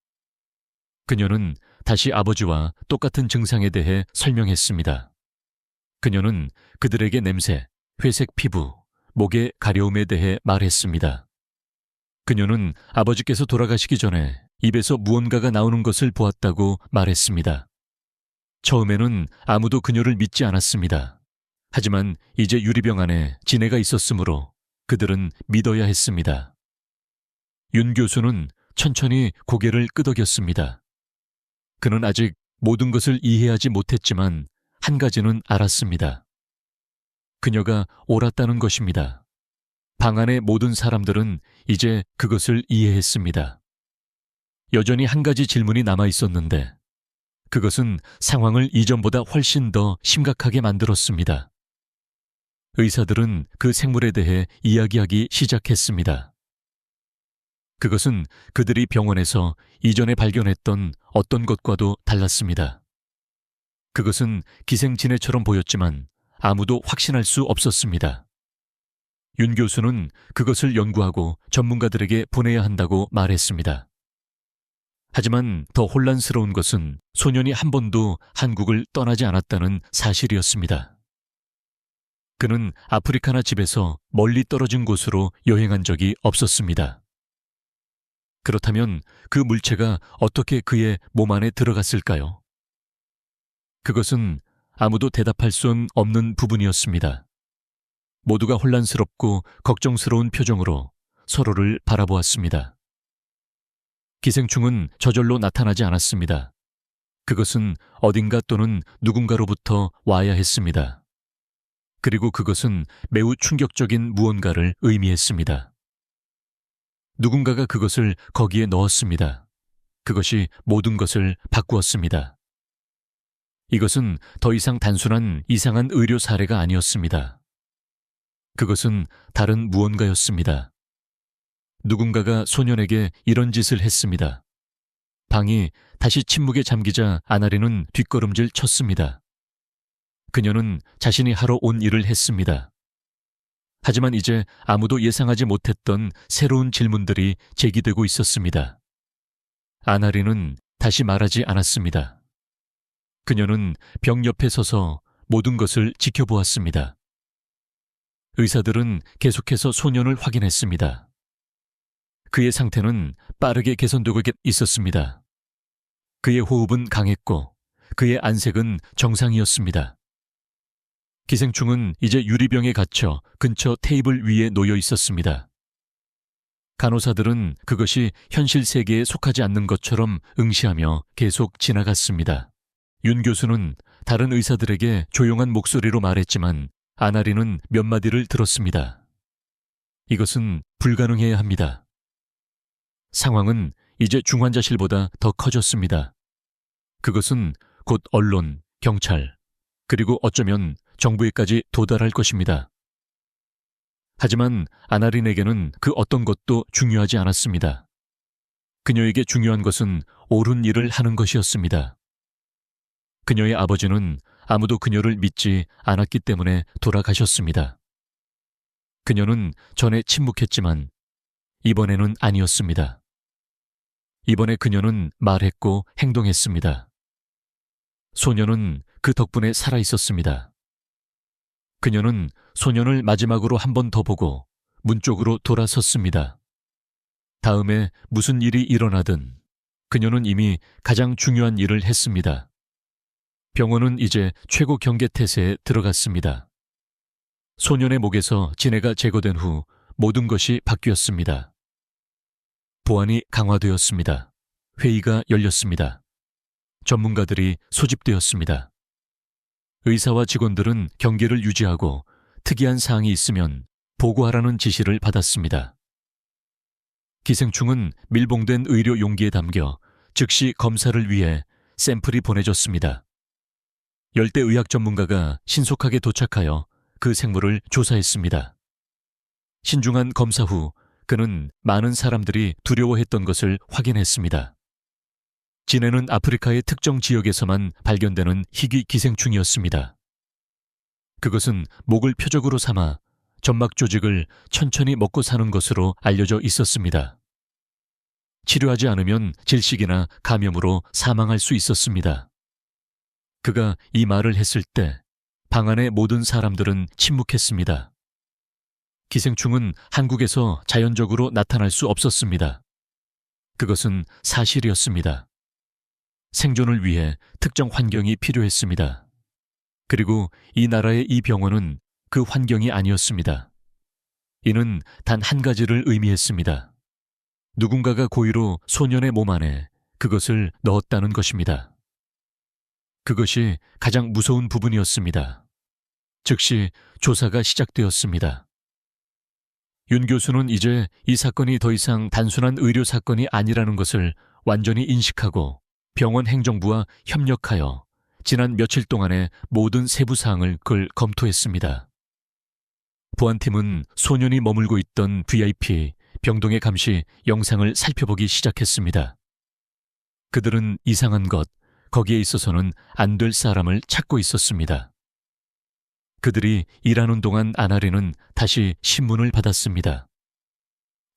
그녀는 다시 아버지와 똑같은 증상에 대해 설명했습니다. 그녀는 그들에게 냄새, 회색 피부, 목의 가려움에 대해 말했습니다. 그녀는 아버지께서 돌아가시기 전에 입에서 무언가가 나오는 것을 보았다고 말했습니다. 처음에는 아무도 그녀를 믿지 않았습니다. 하지만 이제 유리병 안에 지네가 있었으므로 그들은 믿어야 했습니다. 윤 교수는 천천히 고개를 끄덕였습니다. 그는 아직 모든 것을 이해하지 못했지만 한 가지는 알았습니다. 그녀가 옳았다는 것입니다. 방 안의 모든 사람들은 이제 그것을 이해했습니다. 여전히 한 가지 질문이 남아 있었는데 그것은 상황을 이전보다 훨씬 더 심각하게 만들었습니다. 의사들은 그 생물에 대해 이야기하기 시작했습니다. 그것은 그들이 병원에서 이전에 발견했던 어떤 것과도 달랐습니다. 그것은 기생진해처럼 보였지만 아무도 확신할 수 없었습니다. 윤 교수는 그것을 연구하고 전문가들에게 보내야 한다고 말했습니다. 하지만 더 혼란스러운 것은 소년이 한 번도 한국을 떠나지 않았다는 사실이었습니다. 그는 아프리카나 집에서 멀리 떨어진 곳으로 여행한 적이 없었습니다. 그렇다면 그 물체가 어떻게 그의 몸 안에 들어갔을까요? 그것은 아무도 대답할 수 없는 부분이었습니다. 모두가 혼란스럽고 걱정스러운 표정으로 서로를 바라보았습니다. 기생충은 저절로 나타나지 않았습니다. 그것은 어딘가 또는 누군가로부터 와야 했습니다. 그리고 그것은 매우 충격적인 무언가를 의미했습니다. 누군가가 그것을 거기에 넣었습니다. 그것이 모든 것을 바꾸었습니다. 이것은 더 이상 단순한 이상한 의료 사례가 아니었습니다. 그것은 다른 무언가였습니다. 누군가가 소년에게 이런 짓을 했습니다. 방이 다시 침묵에 잠기자 아나리는 뒷걸음질 쳤습니다. 그녀는 자신이 하러 온 일을 했습니다. 하지만 이제 아무도 예상하지 못했던 새로운 질문들이 제기되고 있었습니다. 아나리는 다시 말하지 않았습니다. 그녀는 병 옆에 서서 모든 것을 지켜보았습니다. 의사들은 계속해서 소년을 확인했습니다. 그의 상태는 빠르게 개선되고 있었습니다. 그의 호흡은 강했고 그의 안색은 정상이었습니다. 기생충은 이제 유리병에 갇혀 근처 테이블 위에 놓여 있었습니다. 간호사들은 그것이 현실 세계에 속하지 않는 것처럼 응시하며 계속 지나갔습니다. 윤 교수는 다른 의사들에게 조용한 목소리로 말했지만 아나리는 몇 마디를 들었습니다. 이것은 불가능해야 합니다. 상황은 이제 중환자실보다 더 커졌습니다. 그것은 곧 언론, 경찰, 그리고 어쩌면 정부에까지 도달할 것입니다. 하지만 아나린에게는 그 어떤 것도 중요하지 않았습니다. 그녀에게 중요한 것은 옳은 일을 하는 것이었습니다. 그녀의 아버지는 아무도 그녀를 믿지 않았기 때문에 돌아가셨습니다. 그녀는 전에 침묵했지만 이번에는 아니었습니다. 이번에 그녀는 말했고 행동했습니다. 소년은 그 덕분에 살아 있었습니다. 그녀는 소년을 마지막으로 한 번 더 보고 문 쪽으로 돌아섰습니다. 다음에 무슨 일이 일어나든 그녀는 이미 가장 중요한 일을 했습니다. 병원은 이제 최고 경계 태세에 들어갔습니다. 소년의 목에서 진해가 제거된 후 모든 것이 바뀌었습니다. 보안이 강화되었습니다. 회의가 열렸습니다. 전문가들이 소집되었습니다. 의사와 직원들은 경계를 유지하고 특이한 사항이 있으면 보고하라는 지시를 받았습니다. 기생충은 밀봉된 의료 용기에 담겨 즉시 검사를 위해 샘플이 보내졌습니다. 열대의학 전문가가 신속하게 도착하여 그 생물을 조사했습니다. 신중한 검사 후 그는 많은 사람들이 두려워했던 것을 확인했습니다. 진해는 아프리카의 특정 지역에서만 발견되는 희귀 기생충이었습니다. 그것은 목을 표적으로 삼아 점막 조직을 천천히 먹고 사는 것으로 알려져 있었습니다. 치료하지 않으면 질식이나 감염으로 사망할 수 있었습니다. 그가 이 말을 했을 때 방 안의 모든 사람들은 침묵했습니다. 기생충은 한국에서 자연적으로 나타날 수 없었습니다. 그것은 사실이었습니다. 생존을 위해 특정 환경이 필요했습니다. 그리고 이 나라의 이 병원은 그 환경이 아니었습니다. 이는 단 한 가지를 의미했습니다. 누군가가 고의로 소년의 몸 안에 그것을 넣었다는 것입니다. 그것이 가장 무서운 부분이었습니다. 즉시 조사가 시작되었습니다. 윤 교수는 이제 이 사건이 더 이상 단순한 의료 사건이 아니라는 것을 완전히 인식하고 병원 행정부와 협력하여 지난 며칠 동안의 모든 세부 사항을 검토했습니다. 보안팀은 소년이 머물고 있던 VIP 병동의 감시 영상을 살펴보기 시작했습니다. 그들은 이상한 것, 거기에 있어서는 안 될 사람을 찾고 있었습니다. 그들이 일하는 동안 아나리는 다시 신문을 받았습니다.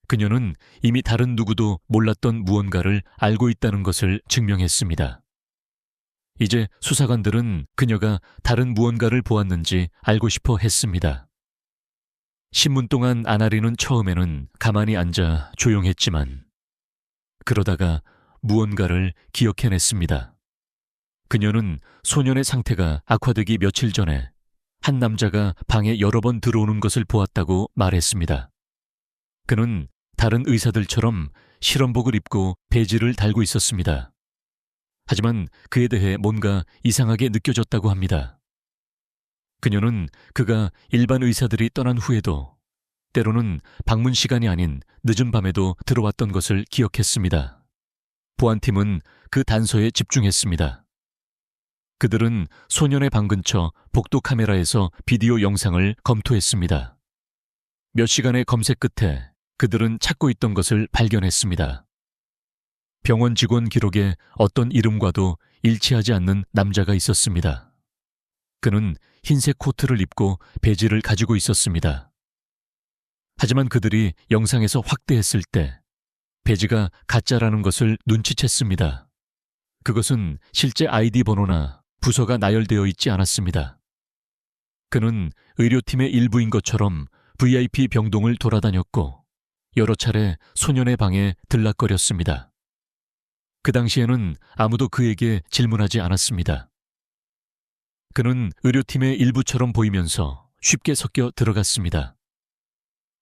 그녀는 이미 다른 누구도 몰랐던 무언가를 알고 있다는 것을 증명했습니다. 이제 수사관들은 그녀가 다른 무언가를 보았는지 알고 싶어 했습니다. 신문 동안 아나리는 처음에는 가만히 앉아 조용했지만 그러다가 무언가를 기억해냈습니다. 그녀는 소년의 상태가 악화되기 며칠 전에 한 남자가 방에 여러 번 들어오는 것을 보았다고 말했습니다. 그는 다른 의사들처럼 실험복을 입고 배지를 달고 있었습니다. 하지만 그에 대해 뭔가 이상하게 느껴졌다고 합니다. 그녀는 그가 일반 의사들이 떠난 후에도 때로는 방문 시간이 아닌 늦은 밤에도 들어왔던 것을 기억했습니다. 보안팀은 그 단서에 집중했습니다. 그들은 소년의 방 근처 복도 카메라에서 비디오 영상을 검토했습니다. 몇 시간의 검색 끝에 그들은 찾고 있던 것을 발견했습니다. 병원 직원 기록에 어떤 이름과도 일치하지 않는 남자가 있었습니다. 그는 흰색 코트를 입고 배지를 가지고 있었습니다. 하지만 그들이 영상에서 확대했을 때 배지가 가짜라는 것을 눈치챘습니다. 그것은 실제 아이디 번호나 부서가 나열되어 있지 않았습니다. 그는 의료팀의 일부인 것처럼 VIP 병동을 돌아다녔고 여러 차례 소년의 방에 들락거렸습니다. 그 당시에는 아무도 그에게 질문하지 않았습니다. 그는 의료팀의 일부처럼 보이면서 쉽게 섞여 들어갔습니다.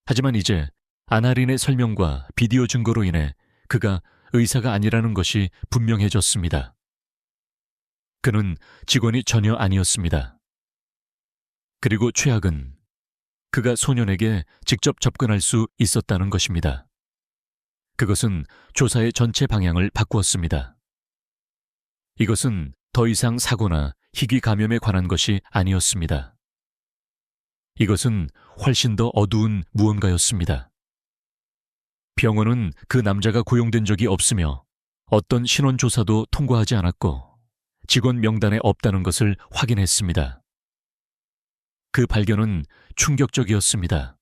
하지만 이제 아나린의 설명과 비디오 증거로 인해 그가 의사가 아니라는 것이 분명해졌습니다. 그는 직원이 전혀 아니었습니다. 그리고 최악은 그가 소년에게 직접 접근할 수 있었다는 것입니다. 그것은 조사의 전체 방향을 바꾸었습니다. 이것은 더 이상 사고나 희귀 감염에 관한 것이 아니었습니다. 이것은 훨씬 더 어두운 무언가였습니다. 병원은 그 남자가 고용된 적이 없으며 어떤 신원조사도 통과하지 않았고 직원 명단에 없다는 것을 확인했습니다. 그 발견은 충격적이었습니다.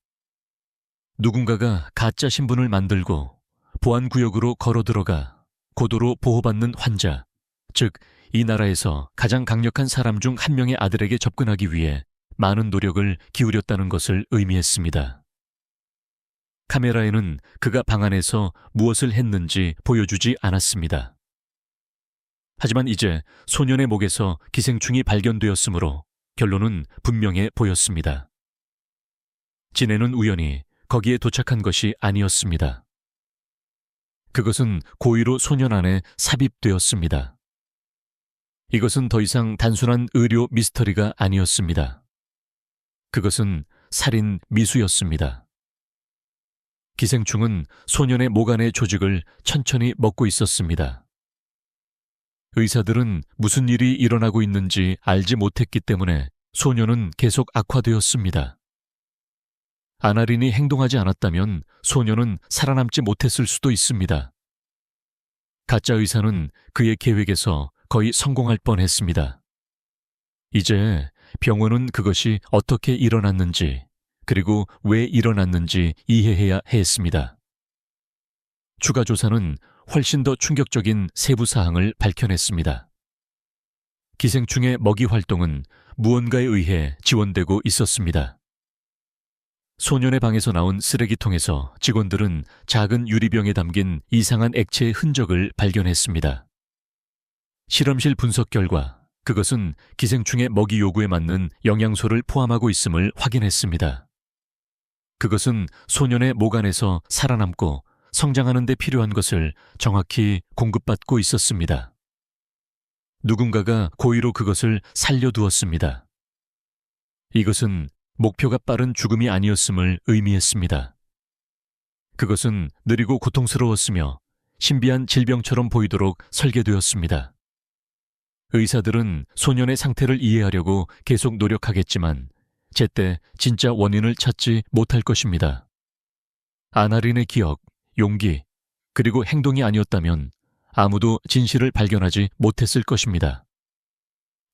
누군가가 가짜 신분을 만들고 보안구역으로 걸어들어가 고도로 보호받는 환자, 즉 이 나라에서 가장 강력한 사람 중 한 명의 아들에게 접근하기 위해 많은 노력을 기울였다는 것을 의미했습니다. 카메라에는 그가 방 안에서 무엇을 했는지 보여주지 않았습니다. 하지만 이제 소년의 목에서 기생충이 발견되었으므로 결론은 분명해 보였습니다. 진해는 우연히 거기에 도착한 것이 아니었습니다. 그것은 고의로 소년 안에 삽입되었습니다. 이것은 더 이상 단순한 의료 미스터리가 아니었습니다. 그것은 살인 미수였습니다. 기생충은 소년의 목 안의 조직을 천천히 먹고 있었습니다. 의사들은 무슨 일이 일어나고 있는지 알지 못했기 때문에 소년은 계속 악화되었습니다. 아나린이 행동하지 않았다면 소년은 살아남지 못했을 수도 있습니다. 가짜 의사는 그의 계획에서 거의 성공할 뻔했습니다. 이제 병원은 그것이 어떻게 일어났는지 그리고 왜 일어났는지 이해해야 했습니다. 추가 조사는 훨씬 더 충격적인 세부 사항을 밝혀냈습니다. 기생충의 먹이 활동은 무언가에 의해 지원되고 있었습니다. 소년의 방에서 나온 쓰레기통에서 직원들은 작은 유리병에 담긴 이상한 액체의 흔적을 발견했습니다. 실험실 분석 결과 그것은 기생충의 먹이 요구에 맞는 영양소를 포함하고 있음을 확인했습니다. 그것은 소년의 목 안에서 살아남고 성장하는 데 필요한 것을 정확히 공급받고 있었습니다. 누군가가 고의로 그것을 살려두었습니다. 이것은 목표가 빠른 죽음이 아니었음을 의미했습니다. 그것은 느리고 고통스러웠으며 신비한 질병처럼 보이도록 설계되었습니다. 의사들은 소년의 상태를 이해하려고 계속 노력하겠지만 제때 진짜 원인을 찾지 못할 것입니다. 아나린의 기억, 용기, 그리고 행동이 아니었다면 아무도 진실을 발견하지 못했을 것입니다.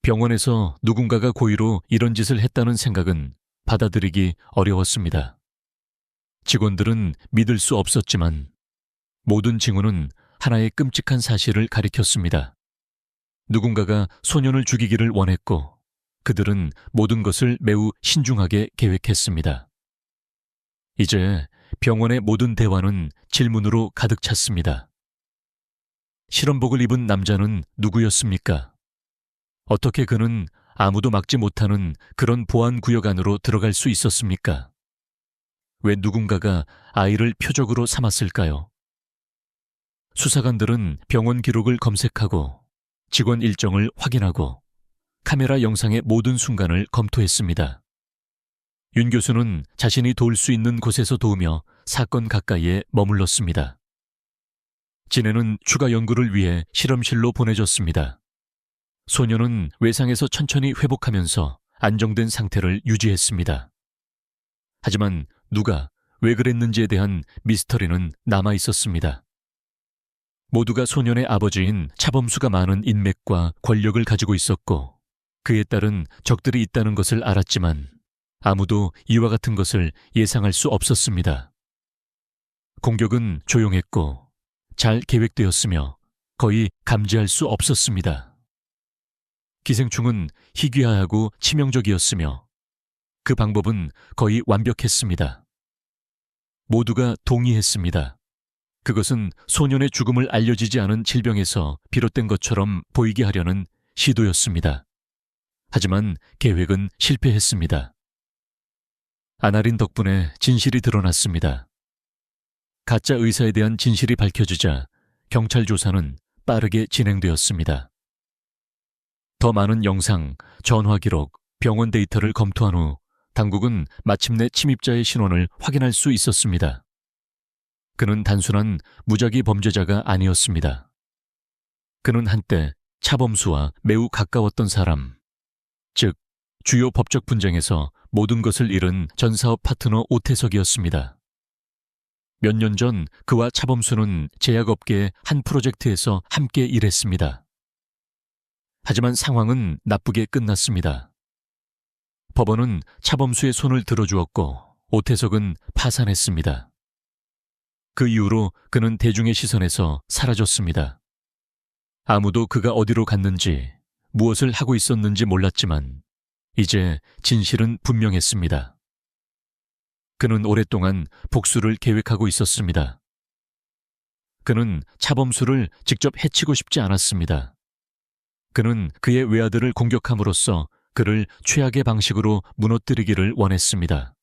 병원에서 누군가가 고의로 이런 짓을 했다는 생각은 받아들이기 어려웠습니다. 직원들은 믿을 수 없었지만 모든 징후는 하나의 끔찍한 사실을 가리켰습니다. 누군가가 소년을 죽이기를 원했고 그들은 모든 것을 매우 신중하게 계획했습니다. 이제 병원의 모든 대화는 질문으로 가득 찼습니다. 실험복을 입은 남자는 누구였습니까? 어떻게 그는 아무도 막지 못하는 그런 보안구역 안으로 들어갈 수 있었습니까? 왜 누군가가 아이를 표적으로 삼았을까요? 수사관들은 병원 기록을 검색하고 직원 일정을 확인하고 카메라 영상의 모든 순간을 검토했습니다. 윤 교수는 자신이 도울 수 있는 곳에서 도우며 사건 가까이에 머물렀습니다. 진해는 추가 연구를 위해 실험실로 보내졌습니다. 소년은 외상에서 천천히 회복하면서 안정된 상태를 유지했습니다. 하지만 누가 왜 그랬는지에 대한 미스터리는 남아 있었습니다. 모두가 소년의 아버지인 차범수가 많은 인맥과 권력을 가지고 있었고 그에 따른 적들이 있다는 것을 알았지만 아무도 이와 같은 것을 예상할 수 없었습니다. 공격은 조용했고 잘 계획되었으며 거의 감지할 수 없었습니다. 기생충은 희귀하고 치명적이었으며 그 방법은 거의 완벽했습니다. 모두가 동의했습니다. 그것은 소년의 죽음을 알려지지 않은 질병에서 비롯된 것처럼 보이게 하려는 시도였습니다. 하지만 계획은 실패했습니다. 아나린 덕분에 진실이 드러났습니다. 가짜 의사에 대한 진실이 밝혀지자 경찰 조사는 빠르게 진행되었습니다. 더 많은 영상, 전화 기록, 병원 데이터를 검토한 후 당국은 마침내 침입자의 신원을 확인할 수 있었습니다. 그는 단순한 무작위 범죄자가 아니었습니다. 그는 한때 차범수와 매우 가까웠던 사람, 즉 주요 법적 분쟁에서 모든 것을 잃은 전사업 파트너 오태석이었습니다. 몇 년 전 그와 차범수는 제약업계의 한 프로젝트에서 함께 일했습니다. 하지만 상황은 나쁘게 끝났습니다. 법원은 차범수의 손을 들어주었고 오태석은 파산했습니다. 그 이후로 그는 대중의 시선에서 사라졌습니다. 아무도 그가 어디로 갔는지, 무엇을 하고 있었는지 몰랐지만 이제 진실은 분명했습니다. 그는 오랫동안 복수를 계획하고 있었습니다. 그는 차범수를 직접 해치고 싶지 않았습니다. 그는 그의 외아들을 공격함으로써 그를 최악의 방식으로 무너뜨리기를 원했습니다.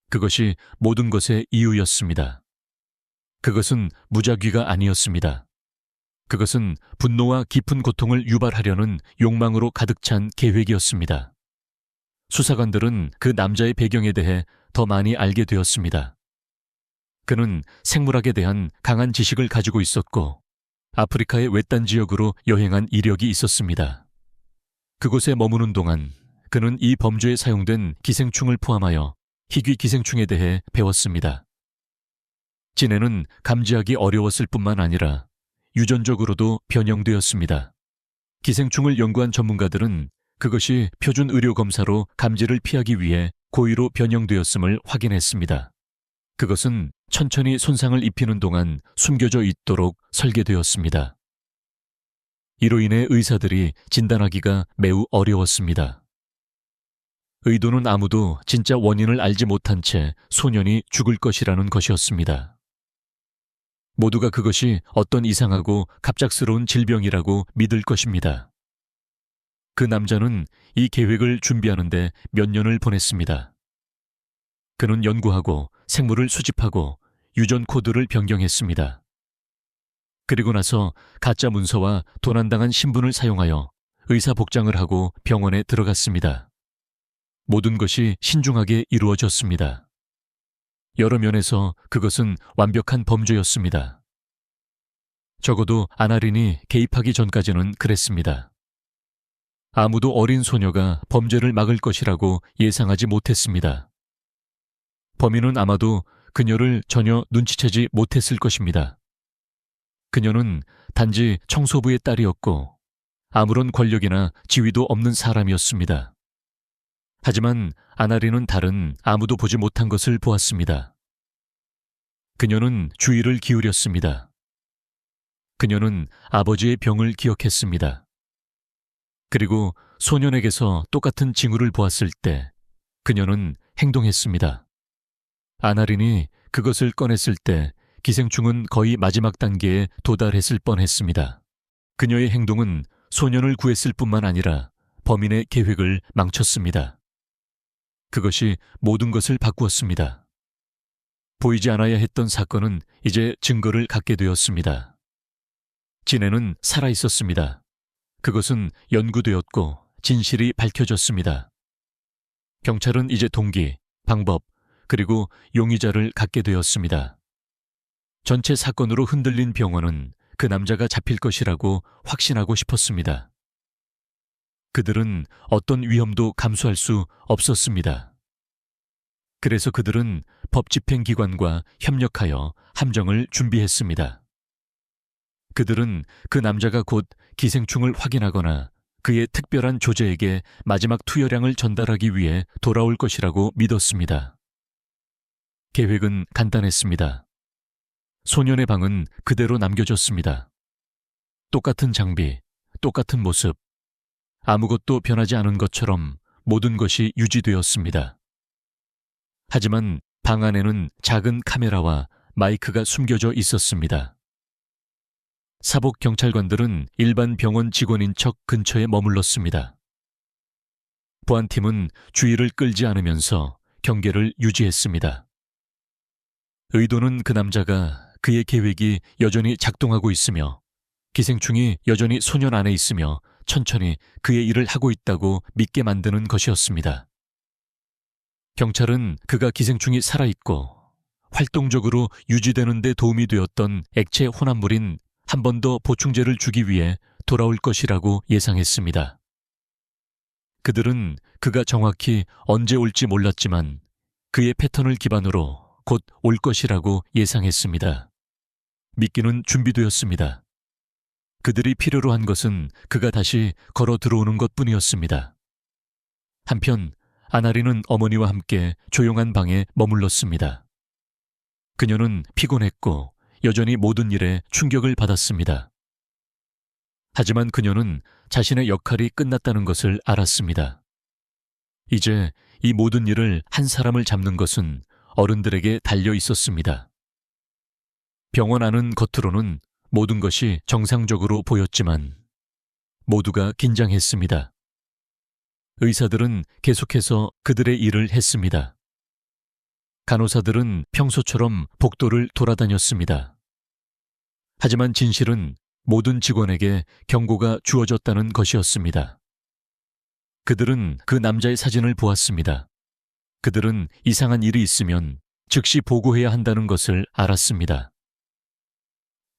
그것이 모든 것의 이유였습니다. 그것은 무작위가 아니었습니다. 그것은 분노와 깊은 고통을 유발하려는 욕망으로 가득 찬 계획이었습니다. 수사관들은 그 남자의 배경에 대해 더 많이 알게 되었습니다. 그는 생물학에 대한 강한 지식을 가지고 있었고 아프리카의 외딴 지역으로 여행한 이력이 있었습니다. 그곳에 머무는 동안 그는 이 범죄에 사용된 기생충을 포함하여 희귀 기생충에 대해 배웠습니다. 진해는 감지하기 어려웠을 뿐만 아니라 유전적으로도 변형되었습니다. 기생충을 연구한 전문가들은 그것이 표준 의료 검사로 감지를 피하기 위해 고의로 변형되었음을 확인했습니다. 그것은 천천히 손상을 입히는 동안 숨겨져 있도록 설계되었습니다. 이로 인해 의사들이 진단하기가 매우 어려웠습니다. 의도는 아무도 진짜 원인을 알지 못한 채 소년이 죽을 것이라는 것이었습니다. 모두가 그것이 어떤 이상하고 갑작스러운 질병이라고 믿을 것입니다. 그 남자는 이 계획을 준비하는데 몇 년을 보냈습니다. 그는 연구하고 생물을 수집하고 유전 코드를 변경했습니다. 그리고 나서 가짜 문서와 도난당한 신분을 사용하여 의사 복장을 하고 병원에 들어갔습니다. 모든 것이 신중하게 이루어졌습니다. 여러 면에서 그것은 완벽한 범죄였습니다. 적어도 아나린이 개입하기 전까지는 그랬습니다. 아무도 어린 소녀가 범죄를 막을 것이라고 예상하지 못했습니다. 범인은 아마도 그녀를 전혀 눈치채지 못했을 것입니다. 그녀는 단지 청소부의 딸이었고 아무런 권력이나 지위도 없는 사람이었습니다. 하지만 아나린은 다른 아무도 보지 못한 것을 보았습니다. 그녀는 주의를 기울였습니다. 그녀는 아버지의 병을 기억했습니다. 그리고 소년에게서 똑같은 징후를 보았을 때 그녀는 행동했습니다. 아나린이 그것을 꺼냈을 때 기생충은 거의 마지막 단계에 도달했을 뻔했습니다. 그녀의 행동은 소년을 구했을 뿐만 아니라 범인의 계획을 망쳤습니다. 그것이 모든 것을 바꾸었습니다. 보이지 않아야 했던 사건은 이제 증거를 갖게 되었습니다. 진해는 살아있었습니다. 그것은 연구되었고 진실이 밝혀졌습니다. 경찰은 이제 동기, 방법, 그리고 용의자를 갖게 되었습니다. 전체 사건으로 흔들린 병원은 그 남자가 잡힐 것이라고 확신하고 싶었습니다. 그들은 어떤 위험도 감수할 수 없었습니다. 그래서 그들은 법집행기관과 협력하여 함정을 준비했습니다. 그들은 그 남자가 곧 기생충을 확인하거나 그의 특별한 조제에게 마지막 투여량을 전달하기 위해 돌아올 것이라고 믿었습니다. 계획은 간단했습니다. 소년의 방은 그대로 남겨졌습니다. 똑같은 장비, 똑같은 모습, 아무것도 변하지 않은 것처럼 모든 것이 유지되었습니다. 하지만 방 안에는 작은 카메라와 마이크가 숨겨져 있었습니다. 사복 경찰관들은 일반 병원 직원인 척 근처에 머물렀습니다. 보안팀은 주의를 끌지 않으면서 경계를 유지했습니다. 의도는 그 남자가 그의 계획이 여전히 작동하고 있으며 기생충이 여전히 소년 안에 있으며 천천히 그의 일을 하고 있다고 믿게 만드는 것이었습니다. 경찰은 그가 기생충이 살아있고 활동적으로 유지되는 데 도움이 되었던 액체 혼합물인 한 번 더 보충제를 주기 위해 돌아올 것이라고 예상했습니다. 그들은 그가 정확히 언제 올지 몰랐지만 그의 패턴을 기반으로 곧 올 것이라고 예상했습니다. 미끼는 준비되었습니다. 그들이 필요로 한 것은 그가 다시 걸어 들어오는 것뿐이었습니다. 한편 아나리는 어머니와 함께 조용한 방에 머물렀습니다. 그녀는 피곤했고 여전히 모든 일에 충격을 받았습니다. 하지만 그녀는 자신의 역할이 끝났다는 것을 알았습니다. 이제 이 모든 일을 한 사람을 잡는 것은 어른들에게 달려 있었습니다. 병원 안은 겉으로는 모든 것이 정상적으로 보였지만 모두가 긴장했습니다. 의사들은 계속해서 그들의 일을 했습니다. 간호사들은 평소처럼 복도를 돌아다녔습니다. 하지만 진실은 모든 직원에게 경고가 주어졌다는 것이었습니다. 그들은 그 남자의 사진을 보았습니다. 그들은 이상한 일이 있으면 즉시 보고해야 한다는 것을 알았습니다.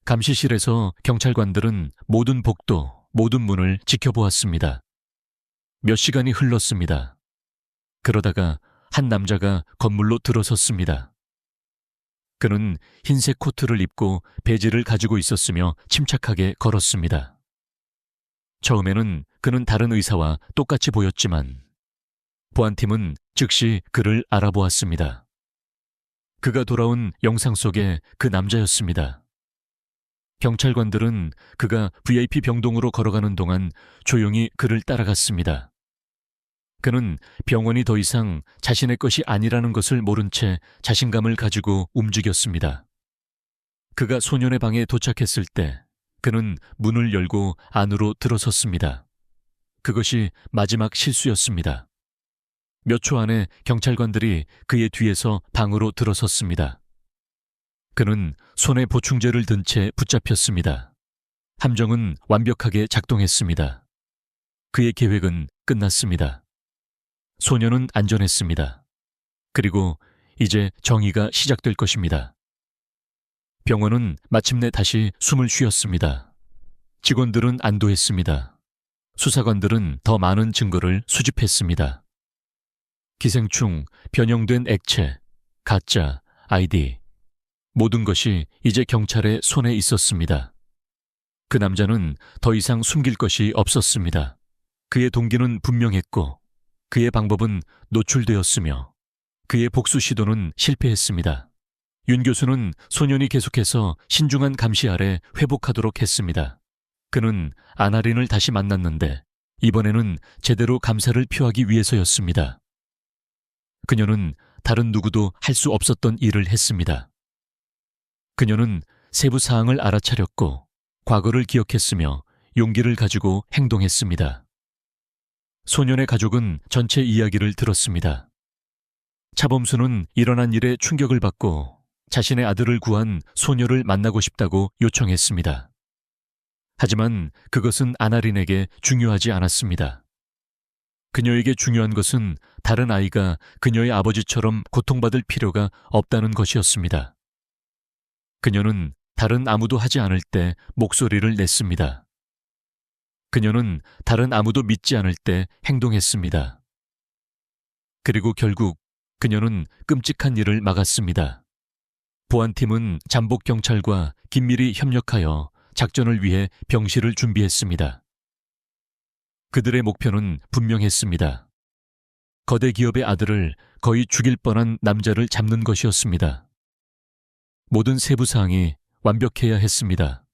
감시실에서 경찰관들은 모든 복도, 모든 문을 지켜보았습니다. 몇 시간이 흘렀습니다. 그러다가 한 남자가 건물로 들어섰습니다. 그는 흰색 코트를 입고 배지를 가지고 있었으며 침착하게 걸었습니다. 처음에는 그는 다른 의사와 똑같이 보였지만 보안팀은 즉시 그를 알아보았습니다. 그가 돌아온 영상 속의 그 남자였습니다. 경찰관들은 그가 VIP 병동으로 걸어가는 동안 조용히 그를 따라갔습니다. 그는 병원이 더 이상 자신의 것이 아니라는 것을 모른 채 자신감을 가지고 움직였습니다. 그가 소년의 방에 도착했을 때 그는 문을 열고 안으로 들어섰습니다. 그것이 마지막 실수였습니다. 몇 초 안에 경찰관들이 그의 뒤에서 방으로 들어섰습니다. 그는 손에 보충제를 든 채 붙잡혔습니다. 함정은 완벽하게 작동했습니다. 그의 계획은 끝났습니다. 소년은 안전했습니다. 그리고 이제 정의가 시작될 것입니다. 병원은 마침내 다시 숨을 쉬었습니다. 직원들은 안도했습니다. 수사관들은 더 많은 증거를 수집했습니다. 기생충, 변형된 액체, 가짜, 아이디, 모든 것이 이제 경찰의 손에 있었습니다. 그 남자는 더 이상 숨길 것이 없었습니다. 그의 동기는 분명했고 그의 방법은 노출되었으며 그의 복수 시도는 실패했습니다. 윤 교수는 소년이 계속해서 신중한 감시 아래 회복하도록 했습니다. 그는 아나린을 다시 만났는데 이번에는 제대로 감사를 표하기 위해서였습니다. 그녀는 다른 누구도 할 수 없었던 일을 했습니다. 그녀는 세부 사항을 알아차렸고 과거를 기억했으며 용기를 가지고 행동했습니다. 소년의 가족은 전체 이야기를 들었습니다. 차범수는 일어난 일에 충격을 받고 자신의 아들을 구한 소녀를 만나고 싶다고 요청했습니다. 하지만 그것은 아나린에게 중요하지 않았습니다. 그녀에게 중요한 것은 다른 아이가 그녀의 아버지처럼 고통받을 필요가 없다는 것이었습니다. 그녀는 다른 아무도 하지 않을 때 목소리를 냈습니다. 그녀는 다른 아무도 믿지 않을 때 행동했습니다. 그리고 결국 그녀는 끔찍한 일을 막았습니다. 보안팀은 잠복 경찰과 긴밀히 협력하여 작전을 위해 병실을 준비했습니다. 그들의 목표는 분명했습니다. 거대 기업의 아들을 거의 죽일 뻔한 남자를 잡는 것이었습니다. 모든 세부 사항이 완벽해야 했습니다.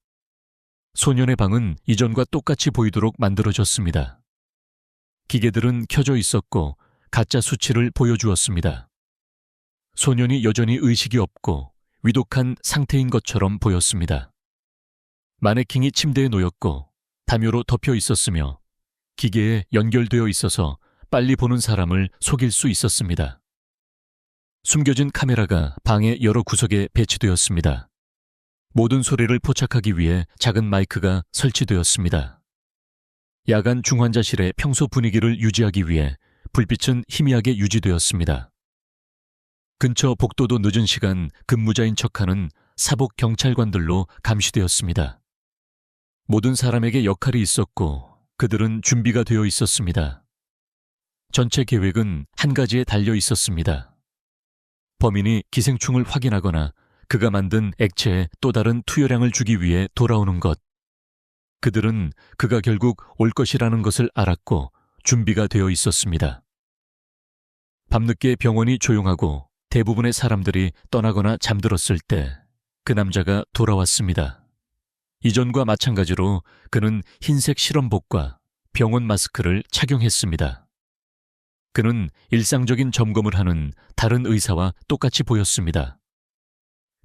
소년의 방은 이전과 똑같이 보이도록 만들어졌습니다. 기계들은 켜져 있었고 가짜 수치를 보여주었습니다. 소년이 여전히 의식이 없고 위독한 상태인 것처럼 보였습니다. 마네킹이 침대에 놓였고 담요로 덮여 있었으며 기계에 연결되어 있어서 빨리 보는 사람을 속일 수 있었습니다. 숨겨진 카메라가 방의 여러 구석에 배치되었습니다. 모든 소리를 포착하기 위해 작은 마이크가 설치되었습니다. 야간 중환자실의 평소 분위기를 유지하기 위해 불빛은 희미하게 유지되었습니다. 근처 복도도 늦은 시간 근무자인 척하는 사복 경찰관들로 감시되었습니다. 모든 사람에게 역할이 있었고 그들은 준비가 되어 있었습니다. 전체 계획은 한 가지에 달려 있었습니다. 범인이 기생충을 확인하거나 그가 만든 액체에 또 다른 투여량을 주기 위해 돌아오는 것. 그들은 그가 결국 올 것이라는 것을 알았고 준비가 되어 있었습니다. 밤늦게 병원이 조용하고 대부분의 사람들이 떠나거나 잠들었을 때 그 남자가 돌아왔습니다. 이전과 마찬가지로 그는 흰색 실험복과 병원 마스크를 착용했습니다. 그는 일상적인 점검을 하는 다른 의사와 똑같이 보였습니다.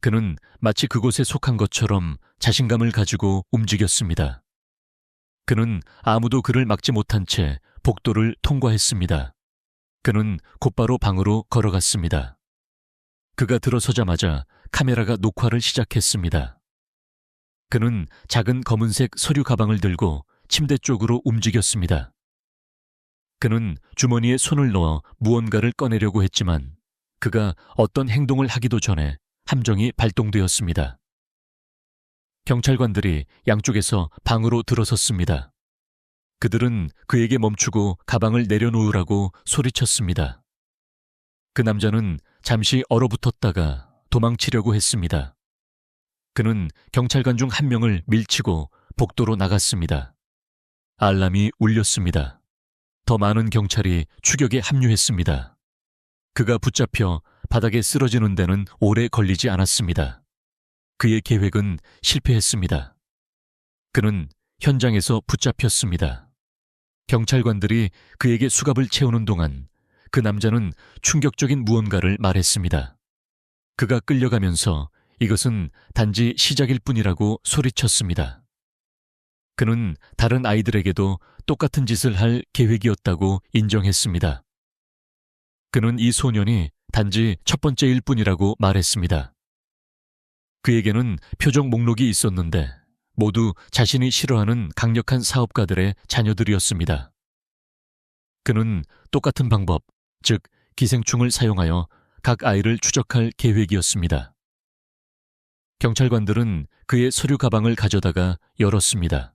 그는 마치 그곳에 속한 것처럼 자신감을 가지고 움직였습니다. 그는 아무도 그를 막지 못한 채 복도를 통과했습니다. 그는 곧바로 방으로 걸어갔습니다. 그가 들어서자마자 카메라가 녹화를 시작했습니다. 그는 작은 검은색 서류 가방을 들고 침대 쪽으로 움직였습니다. 그는 주머니에 손을 넣어 무언가를 꺼내려고 했지만 그가 어떤 행동을 하기도 전에 함정이 발동되었습니다. 경찰관들이 양쪽에서 방으로 들어섰습니다. 그들은 그에게 멈추고 가방을 내려놓으라고 소리쳤습니다. 그 남자는 잠시 얼어붙었다가 도망치려고 했습니다. 그는 경찰관 중 한 명을 밀치고 복도로 나갔습니다. 알람이 울렸습니다. 더 많은 경찰이 추격에 합류했습니다. 그가 붙잡혀 바닥에 쓰러지는 데는 오래 걸리지 않았습니다. 그의 계획은 실패했습니다. 그는 현장에서 붙잡혔습니다. 경찰관들이 그에게 수갑을 채우는 동안 그 남자는 충격적인 무언가를 말했습니다. 그가 끌려가면서 이것은 단지 시작일 뿐이라고 소리쳤습니다. 그는 다른 아이들에게도 똑같은 짓을 할 계획이었다고 인정했습니다. 그는 이 소년이 단지 첫 번째일 뿐이라고 말했습니다. 그에게는 표적 목록이 있었는데 모두 자신이 싫어하는 강력한 사업가들의 자녀들이었습니다. 그는 똑같은 방법, 즉 기생충을 사용하여 각 아이를 추적할 계획이었습니다. 경찰관들은 그의 서류 가방을 가져다가 열었습니다.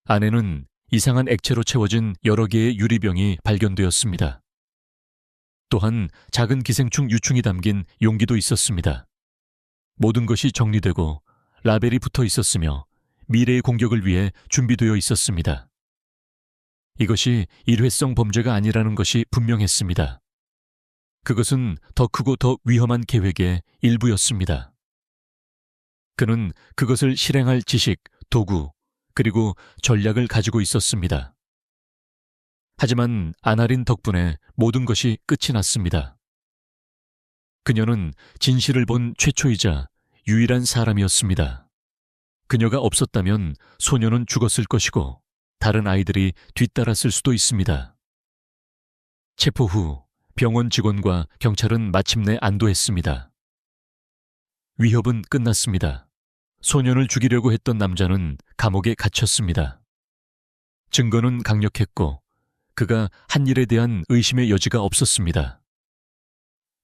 안에는 이상한 액체로 채워진 여러 개의 유리병이 발견되었습니다. 또한 작은 기생충 유충이 담긴 용기도 있었습니다. 모든 것이 정리되고 라벨이 붙어 있었으며 미래의 공격을 위해 준비되어 있었습니다. 이것이 일회성 범죄가 아니라는 것이 분명했습니다. 그것은 더 크고 더 위험한 계획의 일부였습니다. 그는 그것을 실행할 지식, 도구, 그리고 전략을 가지고 있었습니다. 하지만 아나린 덕분에 모든 것이 끝이 났습니다. 그녀는 진실을 본 최초이자 유일한 사람이었습니다. 그녀가 없었다면 소녀는 죽었을 것이고 다른 아이들이 뒤따랐을 수도 있습니다. 체포 후 병원 직원과 경찰은 마침내 안도했습니다. 위협은 끝났습니다. 소년을 죽이려고 했던 남자는 감옥에 갇혔습니다. 증거는 강력했고 그가 한 일에 대한 의심의 여지가 없었습니다.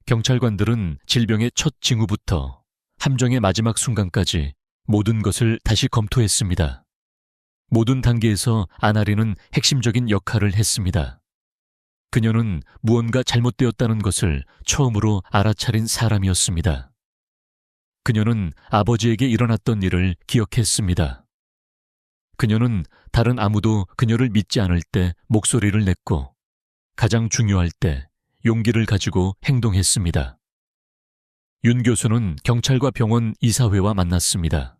경찰관들은 질병의 첫 징후부터 함정의 마지막 순간까지 모든 것을 다시 검토했습니다. 모든 단계에서 아나리는 핵심적인 역할을 했습니다. 그녀는 무언가 잘못되었다는 것을 처음으로 알아차린 사람이었습니다. 그녀는 아버지에게 일어났던 일을 기억했습니다. 그녀는 다른 아무도 그녀를 믿지 않을 때 목소리를 냈고 가장 중요할 때 용기를 가지고 행동했습니다. 윤 교수는 경찰과 병원 이사회와 만났습니다.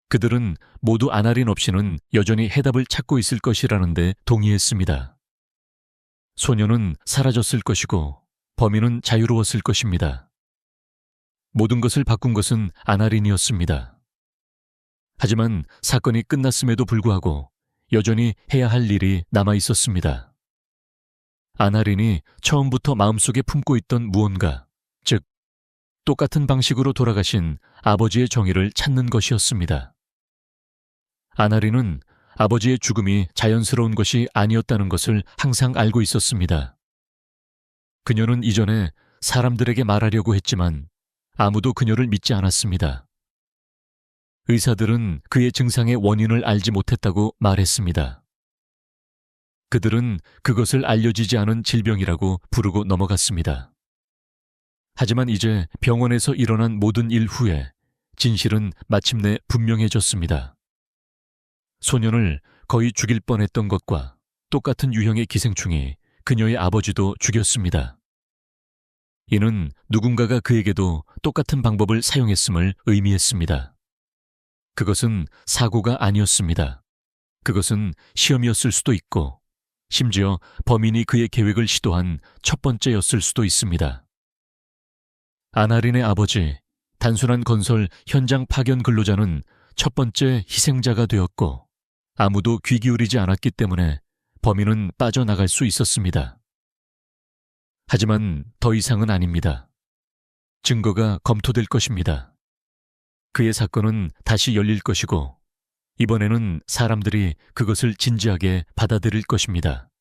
그들은 모두 아나린 없이는 여전히 해답을 찾고 있을 것이라는데 동의했습니다. 소녀는 사라졌을 것이고 범인은 자유로웠을 것입니다. 모든 것을 바꾼 것은 아나린이었습니다. 하지만 사건이 끝났음에도 불구하고 여전히 해야 할 일이 남아 있었습니다. 아나린이 처음부터 마음속에 품고 있던 무언가, 즉 똑같은 방식으로 돌아가신 아버지의 정의를 찾는 것이었습니다. 아나린은 아버지의 죽음이 자연스러운 것이 아니었다는 것을 항상 알고 있었습니다. 그녀는 이전에 사람들에게 말하려고 했지만 아무도 그녀를 믿지 않았습니다. 의사들은 그의 증상의 원인을 알지 못했다고 말했습니다. 그들은 그것을 알려지지 않은 질병이라고 부르고 넘어갔습니다. 하지만 이제 병원에서 일어난 모든 일 후에 진실은 마침내 분명해졌습니다. 소년을 거의 죽일 뻔했던 것과 똑같은 유형의 기생충이 그녀의 아버지도 죽였습니다. 이는 누군가가 그에게도 똑같은 방법을 사용했음을 의미했습니다. 그것은 사고가 아니었습니다. 그것은 시험이었을 수도 있고 심지어 범인이 그의 계획을 시도한 첫 번째였을 수도 있습니다. 아나린의 아버지, 단순한 건설 현장 파견 근로자는 첫 번째 희생자가 되었고 아무도 귀 기울이지 않았기 때문에 범인은 빠져나갈 수 있었습니다. 하지만 더 이상은 아닙니다. 증거가 검토될 것입니다. 그의 사건은 다시 열릴 것이고 이번에는 사람들이 그것을 진지하게 받아들일 것입니다.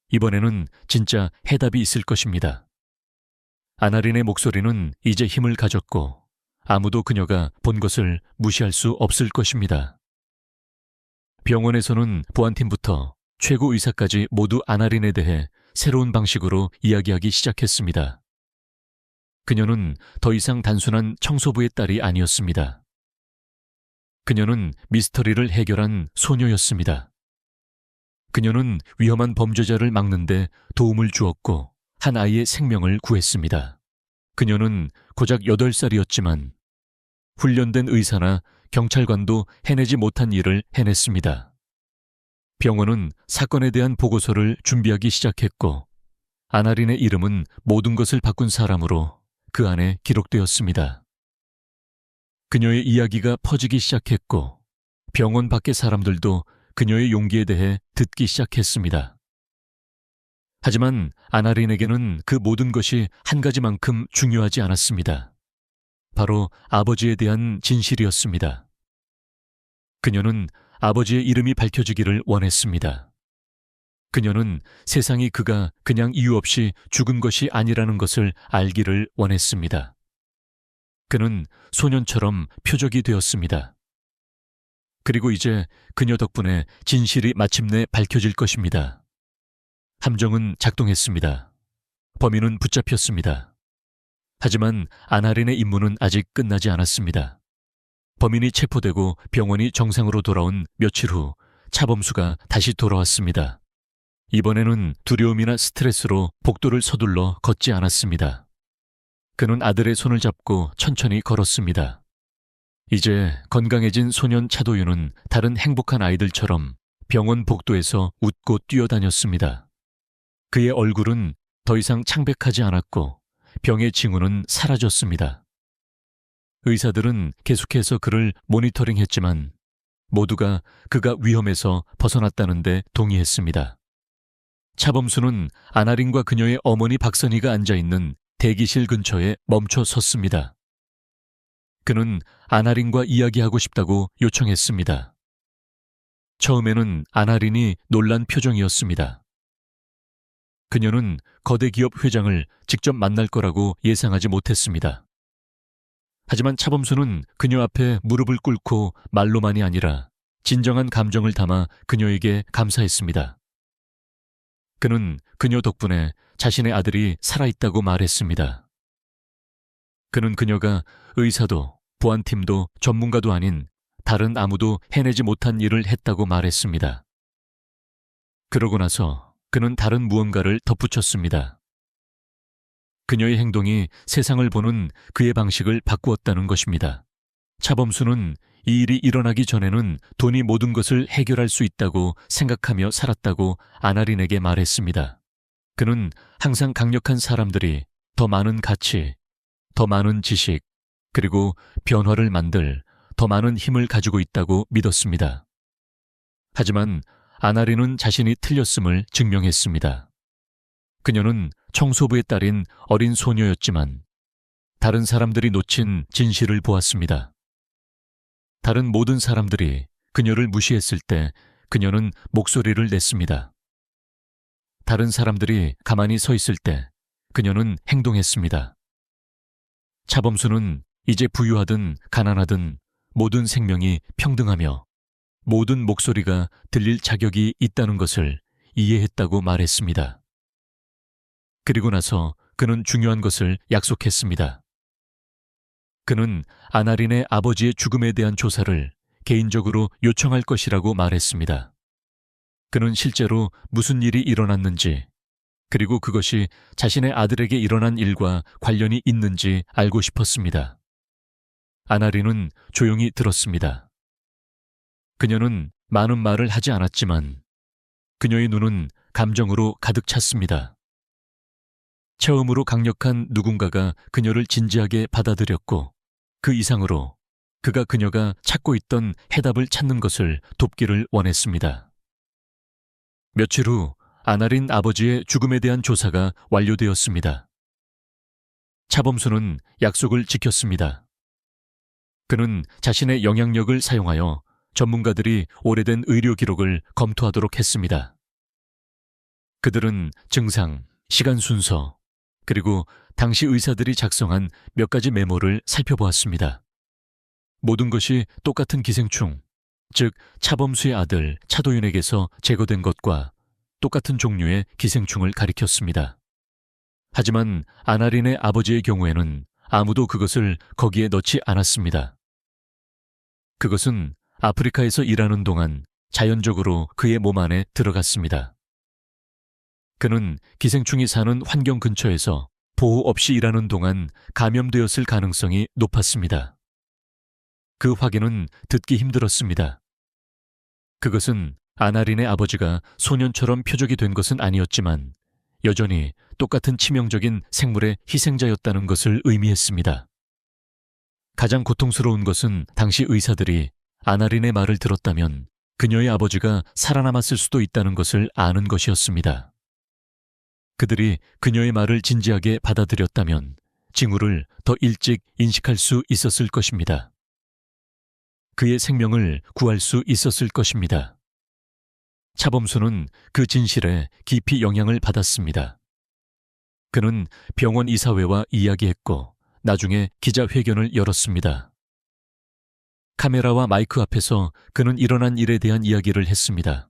이번에는 진짜 해답이 있을 것입니다. 아나린의 목소리는 이제 힘을 가졌고 아무도 그녀가 본 것을 무시할 수 없을 것입니다. 병원에서는 보안팀부터 최고 의사까지 모두 아나린에 대해 새로운 방식으로 이야기하기 시작했습니다. 그녀는 더 이상 단순한 청소부의 딸이 아니었습니다. 그녀는 미스터리를 해결한 소녀였습니다. 그녀는 위험한 범죄자를 막는 데 도움을 주었고 한 아이의 생명을 구했습니다. 그녀는 고작 8살이었지만 훈련된 의사나 경찰관도 해내지 못한 일을 해냈습니다. 병원은 사건에 대한 보고서를 준비하기 시작했고 아나린의 이름은 모든 것을 바꾼 사람으로 그 안에 기록되었습니다. 그녀의 이야기가 퍼지기 시작했고 병원 밖의 사람들도 그녀의 용기에 대해 듣기 시작했습니다. 하지만 아나린에게는 그 모든 것이 한 가지만큼 중요하지 않았습니다. 바로 아버지에 대한 진실이었습니다. 그녀는 아버지의 이름이 밝혀지기를 원했습니다. 그녀는 세상이 그가 그냥 이유 없이 죽은 것이 아니라는 것을 알기를 원했습니다. 그는 소년처럼 표적이 되었습니다. 그리고 이제 그녀 덕분에 진실이 마침내 밝혀질 것입니다. 함정은 작동했습니다. 범인은 붙잡혔습니다. 하지만 아나린의 임무는 아직 끝나지 않았습니다. 범인이 체포되고 병원이 정상으로 돌아온 며칠 후 차범수가 다시 돌아왔습니다. 이번에는 두려움이나 스트레스로 복도를 서둘러 걷지 않았습니다. 그는 아들의 손을 잡고 천천히 걸었습니다. 이제 건강해진 소년 차도윤은 다른 행복한 아이들처럼 병원 복도에서 웃고 뛰어다녔습니다. 그의 얼굴은 더 이상 창백하지 않았고 병의 징후는 사라졌습니다. 의사들은 계속해서 그를 모니터링했지만 모두가 그가 위험에서 벗어났다는 데 동의했습니다. 차범수는 아나린과 그녀의 어머니 박선희가 앉아있는 대기실 근처에 멈춰 섰습니다. 그는 아나린과 이야기하고 싶다고 요청했습니다. 처음에는 아나린이 놀란 표정이었습니다. 그녀는 거대 기업 회장을 직접 만날 거라고 예상하지 못했습니다. 하지만 차범수는 그녀 앞에 무릎을 꿇고 말로만이 아니라 진정한 감정을 담아 그녀에게 감사했습니다. 그는 그녀 덕분에 자신의 아들이 살아있다고 말했습니다. 그는 그녀가 의사도 보안팀도 전문가도 아닌 다른 아무도 해내지 못한 일을 했다고 말했습니다. 그러고 나서 그는 다른 무언가를 덧붙였습니다. 그녀의 행동이 세상을 보는 그의 방식을 바꾸었다는 것입니다. 차범수는 이 일이 일어나기 전에는 돈이 모든 것을 해결할 수 있다고 생각하며 살았다고 아나린에게 말했습니다. 그는 항상 강력한 사람들이 더 많은 가치, 더 많은 지식, 그리고 변화를 만들 더 많은 힘을 가지고 있다고 믿었습니다. 하지만 아나린은 자신이 틀렸음을 증명했습니다. 그녀는 청소부의 딸인 어린 소녀였지만 다른 사람들이 놓친 진실을 보았습니다. 다른 모든 사람들이 그녀를 무시했을 때 그녀는 목소리를 냈습니다. 다른 사람들이 가만히 서 있을 때 그녀는 행동했습니다. 차범수는 이제 부유하든 가난하든 모든 생명이 평등하며 모든 목소리가 들릴 자격이 있다는 것을 이해했다고 말했습니다. 그리고 나서 그는 중요한 것을 약속했습니다. 그는 아나린의 아버지의 죽음에 대한 조사를 개인적으로 요청할 것이라고 말했습니다. 그는 실제로 무슨 일이 일어났는지, 그리고 그것이 자신의 아들에게 일어난 일과 관련이 있는지 알고 싶었습니다. 아나린은 조용히 들었습니다. 그녀는 많은 말을 하지 않았지만 그녀의 눈은 감정으로 가득 찼습니다. 처음으로 강력한 누군가가 그녀를 진지하게 받아들였고 그 이상으로 그녀가 찾고 있던 해답을 찾는 것을 돕기를 원했습니다. 며칠 후 아나린 아버지의 죽음에 대한 조사가 완료되었습니다. 차범수는 약속을 지켰습니다. 그는 자신의 영향력을 사용하여 전문가들이 오래된 의료 기록을 검토하도록 했습니다. 그들은 증상, 시간 순서, 그리고 당시 의사들이 작성한 몇 가지 메모를 살펴보았습니다. 모든 것이 똑같은 기생충, 즉 차범수의 아들 차도윤에게서 제거된 것과 똑같은 종류의 기생충을 가리켰습니다. 하지만 아나린의 아버지의 경우에는 아무도 그것을 거기에 넣지 않았습니다. 그것은 아프리카에서 일하는 동안 자연적으로 그의 몸 안에 들어갔습니다. 그는 기생충이 사는 환경 근처에서 보호 없이 일하는 동안 감염되었을 가능성이 높았습니다. 그 확인은 듣기 힘들었습니다. 그것은 아나린의 아버지가 소년처럼 표적이 된 것은 아니었지만 여전히 똑같은 치명적인 생물의 희생자였다는 것을 의미했습니다. 가장 고통스러운 것은 당시 의사들이 아나린의 말을 들었다면 그녀의 아버지가 살아남았을 수도 있다는 것을 아는 것이었습니다. 그들이 그녀의 말을 진지하게 받아들였다면 징후를 더 일찍 인식할 수 있었을 것입니다. 그의 생명을 구할 수 있었을 것입니다. 차범수는 그 진실에 깊이 영향을 받았습니다. 그는 병원 이사회와 이야기했고 나중에 기자회견을 열었습니다. 카메라와 마이크 앞에서 그는 일어난 일에 대한 이야기를 했습니다.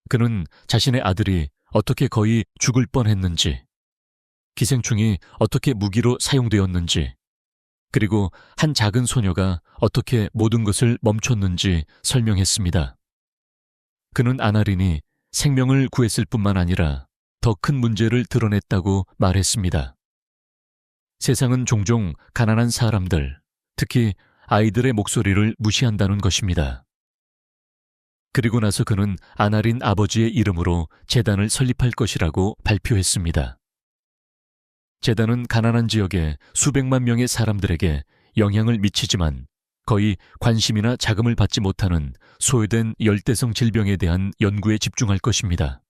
그는 자신의 아들이 어떻게 거의 죽을 뻔했는지, 기생충이 어떻게 무기로 사용되었는지, 그리고 한 작은 소녀가 어떻게 모든 것을 멈췄는지 설명했습니다. 그는 아나린이 생명을 구했을 뿐만 아니라 더 큰 문제를 드러냈다고 말했습니다. 세상은 종종 가난한 사람들, 특히 아이들의 목소리를 무시한다는 것입니다. 그리고 나서 그는 아나린 아버지의 이름으로 재단을 설립할 것이라고 발표했습니다. 재단은 가난한 지역의 수백만 명의 사람들에게 영향을 미치지만 거의 관심이나 자금을 받지 못하는 소외된 열대성 질병에 대한 연구에 집중할 것입니다.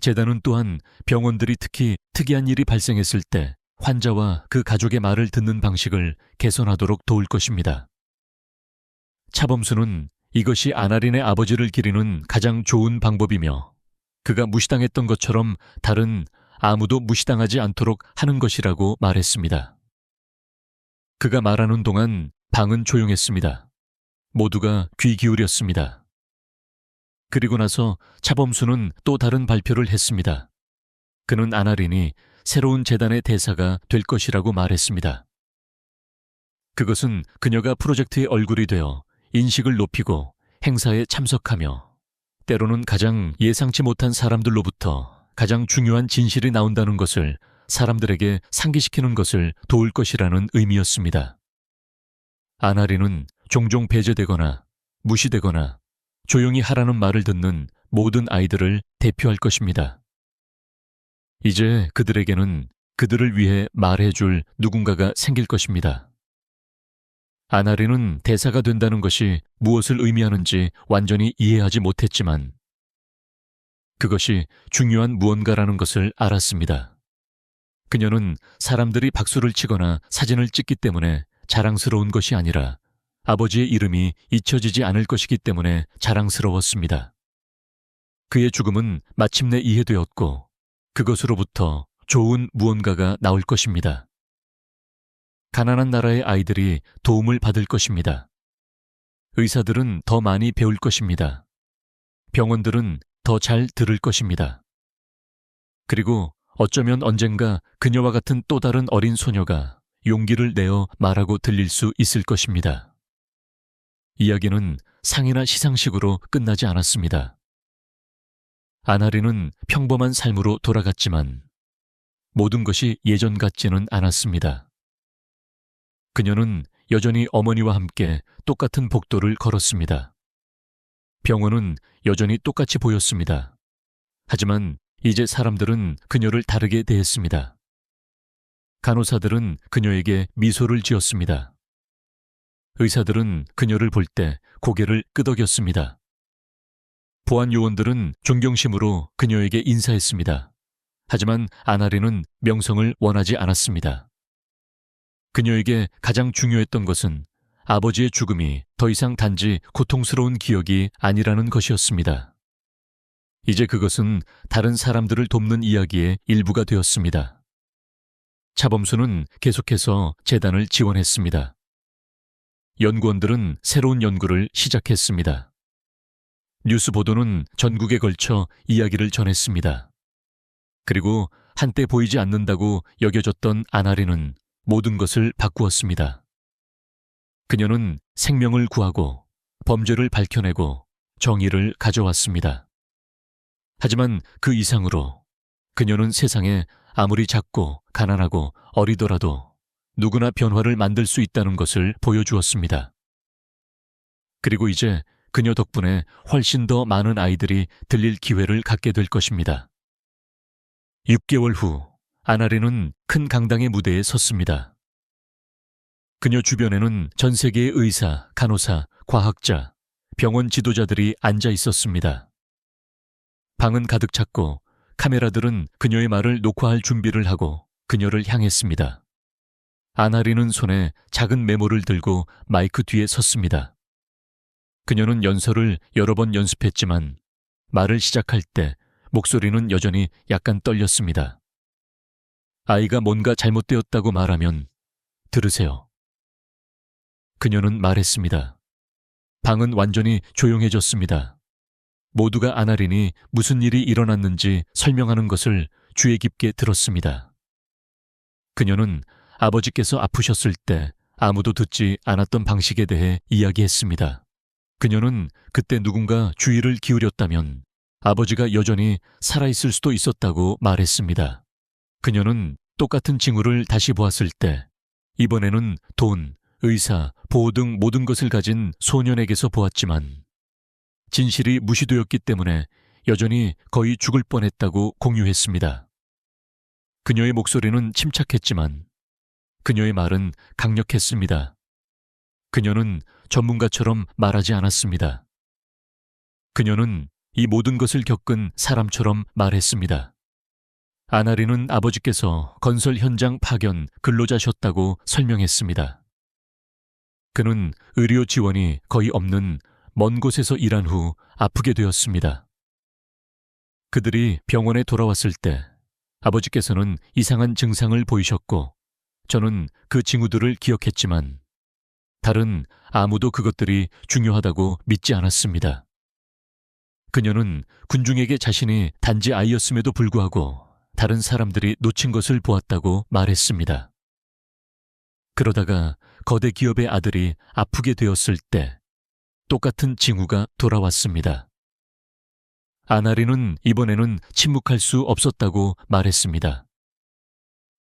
재단은 또한 병원들이 특히 특이한 일이 발생했을 때 환자와 그 가족의 말을 듣는 방식을 개선하도록 도울 것입니다. 차범수는 이것이 아나린의 아버지를 기리는 가장 좋은 방법이며 그가 무시당했던 것처럼 다른 아무도 무시당하지 않도록 하는 것이라고 말했습니다. 그가 말하는 동안 방은 조용했습니다. 모두가 귀 기울였습니다. 그리고 나서 차범수는 또 다른 발표를 했습니다. 그는 아나린이 새로운 재단의 대사가 될 것이라고 말했습니다. 그것은 그녀가 프로젝트의 얼굴이 되어 인식을 높이고 행사에 참석하며 때로는 가장 예상치 못한 사람들로부터 가장 중요한 진실이 나온다는 것을 사람들에게 상기시키는 것을 도울 것이라는 의미였습니다. 아나린은 종종 배제되거나 무시되거나 조용히 하라는 말을 듣는 모든 아이들을 대표할 것입니다. 이제 그들에게는 그들을 위해 말해줄 누군가가 생길 것입니다. 아나린은 대사가 된다는 것이 무엇을 의미하는지 완전히 이해하지 못했지만 그것이 중요한 무언가라는 것을 알았습니다. 그녀는 사람들이 박수를 치거나 사진을 찍기 때문에 자랑스러운 것이 아니라 아버지의 이름이 잊혀지지 않을 것이기 때문에 자랑스러웠습니다. 그의 죽음은 마침내 이해되었고 그것으로부터 좋은 무언가가 나올 것입니다. 가난한 나라의 아이들이 도움을 받을 것입니다. 의사들은 더 많이 배울 것입니다. 병원들은 더 잘 들을 것입니다. 그리고 어쩌면 언젠가 그녀와 같은 또 다른 어린 소녀가 용기를 내어 말하고 들릴 수 있을 것입니다. 이야기는 상이나 시상식으로 끝나지 않았습니다. 아나린은 평범한 삶으로 돌아갔지만 모든 것이 예전 같지는 않았습니다. 그녀는 여전히 어머니와 함께 똑같은 복도를 걸었습니다. 병원은 여전히 똑같이 보였습니다. 하지만 이제 사람들은 그녀를 다르게 대했습니다. 간호사들은 그녀에게 미소를 지었습니다. 의사들은 그녀를 볼 때 고개를 끄덕였습니다. 보안 요원들은 존경심으로 그녀에게 인사했습니다. 하지만 아나린은 명성을 원하지 않았습니다. 그녀에게 가장 중요했던 것은 아버지의 죽음이 더 이상 단지 고통스러운 기억이 아니라는 것이었습니다. 이제 그것은 다른 사람들을 돕는 이야기의 일부가 되었습니다. 차범수는 계속해서 재단을 지원했습니다. 연구원들은 새로운 연구를 시작했습니다. 뉴스 보도는 전국에 걸쳐 이야기를 전했습니다. 그리고 한때 보이지 않는다고 여겨졌던 아나린은 모든 것을 바꾸었습니다. 그녀는 생명을 구하고 범죄를 밝혀내고 정의를 가져왔습니다. 하지만 그 이상으로 그녀는 세상에 아무리 작고 가난하고 어리더라도 누구나 변화를 만들 수 있다는 것을 보여주었습니다. 그리고 이제 그녀 덕분에 훨씬 더 많은 아이들이 들릴 기회를 갖게 될 것입니다. 6개월 후 아나린은 큰 강당의 무대에 섰습니다. 그녀 주변에는 전 세계의 의사, 간호사, 과학자, 병원 지도자들이 앉아 있었습니다. 방은 가득 찼고 카메라들은 그녀의 말을 녹화할 준비를 하고 그녀를 향했습니다. 아나린은 손에 작은 메모를 들고 마이크 뒤에 섰습니다. 그녀는 연설을 여러 번 연습했지만 말을 시작할 때 목소리는 여전히 약간 떨렸습니다. 아이가 뭔가 잘못되었다고 말하면 들으세요. 그녀는 말했습니다. 방은 완전히 조용해졌습니다. 모두가 아나린이 무슨 일이 일어났는지 설명하는 것을 주의 깊게 들었습니다. 그녀는 아버지께서 아프셨을 때 아무도 듣지 않았던 방식에 대해 이야기했습니다. 그녀는 그때 누군가 주의를 기울였다면 아버지가 여전히 살아있을 수도 있었다고 말했습니다. 그녀는 똑같은 징후를 다시 보았을 때 이번에는 돈, 의사, 보호 등 모든 것을 가진 소년에게서 보았지만 진실이 무시되었기 때문에 여전히 거의 죽을 뻔했다고 공유했습니다. 그녀의 목소리는 침착했지만 그녀의 말은 강력했습니다. 그녀는 전문가처럼 말하지 않았습니다. 그녀는 이 모든 것을 겪은 사람처럼 말했습니다. 아나린은 아버지께서 건설 현장 파견 근로자셨다고 설명했습니다. 그는 의료 지원이 거의 없는 먼 곳에서 일한 후 아프게 되었습니다. 그들이 병원에 돌아왔을 때 아버지께서는 이상한 증상을 보이셨고 저는 그 징후들을 기억했지만 다른 아무도 그것들이 중요하다고 믿지 않았습니다. 그녀는 군중에게 자신이 단지 아이였음에도 불구하고 다른 사람들이 놓친 것을 보았다고 말했습니다. 그러다가 거대 기업의 아들이 아프게 되었을 때 똑같은 징후가 돌아왔습니다. 아나리는 이번에는 침묵할 수 없었다고 말했습니다.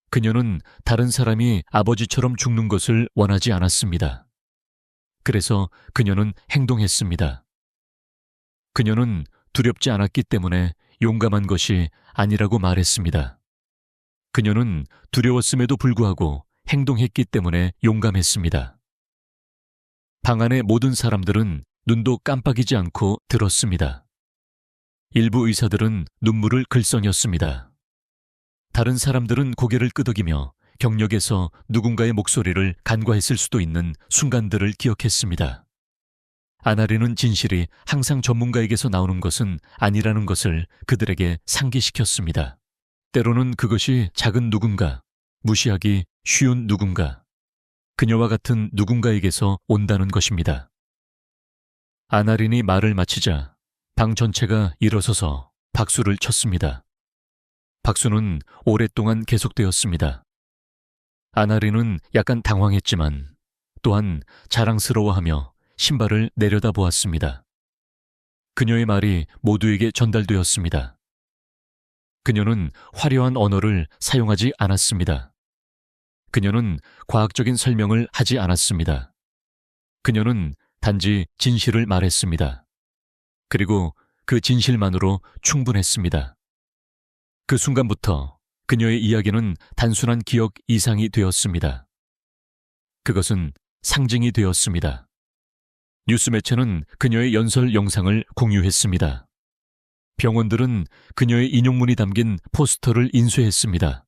그녀는 다른 사람이 아버지처럼 죽는 것을 원하지 않았습니다. 그래서 그녀는 행동했습니다. 그녀는 두렵지 않았기 때문에 용감한 것이 아니라고 말했습니다. 그녀는 두려웠음에도 불구하고 행동했기 때문에 용감했습니다. 방 안의 모든 사람들은 눈도 깜빡이지 않고 들었습니다. 일부 의사들은 눈물을 글썽였습니다. 다른 사람들은 고개를 끄덕이며 경력에서 누군가의 목소리를 간과했을 수도 있는 순간들을 기억했습니다. 아나리는 진실이 항상 전문가에게서 나오는 것은 아니라는 것을 그들에게 상기시켰습니다. 때로는 그것이 작은 누군가, 무시하기 쉬운 누군가, 그녀와 같은 누군가에게서 온다는 것입니다. 아나린이 말을 마치자 방 전체가 일어서서 박수를 쳤습니다. 박수는 오랫동안 계속되었습니다. 아나린은 약간 당황했지만 또한 자랑스러워하며 신발을 내려다보았습니다. 그녀의 말이 모두에게 전달되었습니다. 그녀는 화려한 언어를 사용하지 않았습니다. 그녀는 과학적인 설명을 하지 않았습니다. 그녀는 단지 진실을 말했습니다. 그리고 그 진실만으로 충분했습니다. 그 순간부터 그녀의 이야기는 단순한 기억 이상이 되었습니다. 그것은 상징이 되었습니다. 뉴스 매체는 그녀의 연설 영상을 공유했습니다. 병원들은 그녀의 인용문이 담긴 포스터를 인쇄했습니다.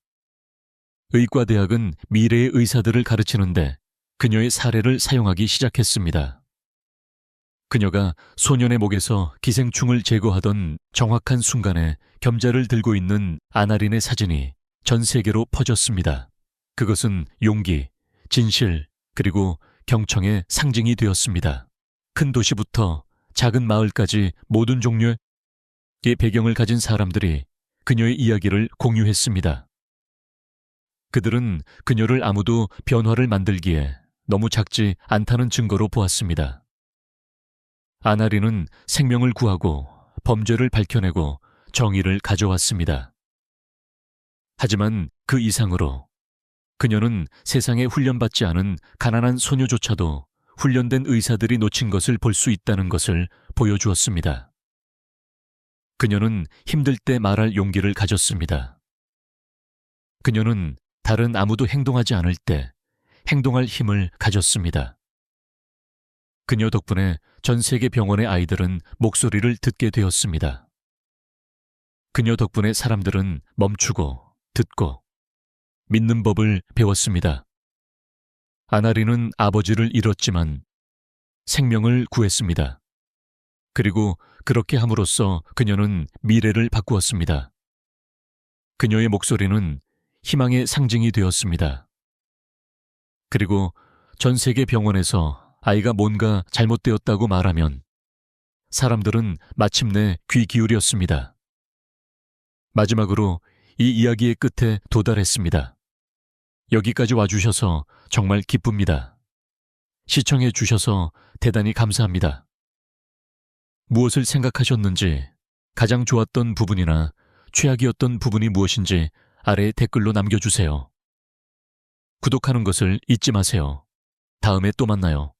의과대학은 미래의 의사들을 가르치는데 그녀의 사례를 사용하기 시작했습니다. 그녀가 소년의 목에서 기생충을 제거하던 정확한 순간에 겸자를 들고 있는 아나린의 사진이 전 세계로 퍼졌습니다. 그것은 용기, 진실, 그리고 경청의 상징이 되었습니다. 큰 도시부터 작은 마을까지 모든 종류의 배경을 가진 사람들이 그녀의 이야기를 공유했습니다. 그들은 그녀를 아무도 변화를 만들기에 너무 작지 않다는 증거로 보았습니다. 아나린은 생명을 구하고 범죄를 밝혀내고 정의를 가져왔습니다. 하지만 그 이상으로 그녀는 세상에 훈련받지 않은 가난한 소녀조차도 훈련된 의사들이 놓친 것을 볼 수 있다는 것을 보여주었습니다. 그녀는 힘들 때 말할 용기를 가졌습니다. 그녀는 다른 아무도 행동하지 않을 때 행동할 힘을 가졌습니다. 그녀 덕분에 전 세계 병원의 아이들은 목소리를 듣게 되었습니다. 그녀 덕분에 사람들은 멈추고 듣고 믿는 법을 배웠습니다. 아나린은 아버지를 잃었지만 생명을 구했습니다. 그리고 그렇게 함으로써 그녀는 미래를 바꾸었습니다. 그녀의 목소리는 희망의 상징이 되었습니다. 그리고 전 세계 병원에서 아이가 뭔가 잘못되었다고 말하면 사람들은 마침내 귀 기울였습니다. 마지막으로 이 이야기의 끝에 도달했습니다. 여기까지 와주셔서 정말 기쁩니다. 시청해 주셔서 대단히 감사합니다. 무엇을 생각하셨는지, 가장 좋았던 부분이나 최악이었던 부분이 무엇인지 아래 댓글로 남겨주세요. 구독하는 것을 잊지 마세요. 다음에 또 만나요.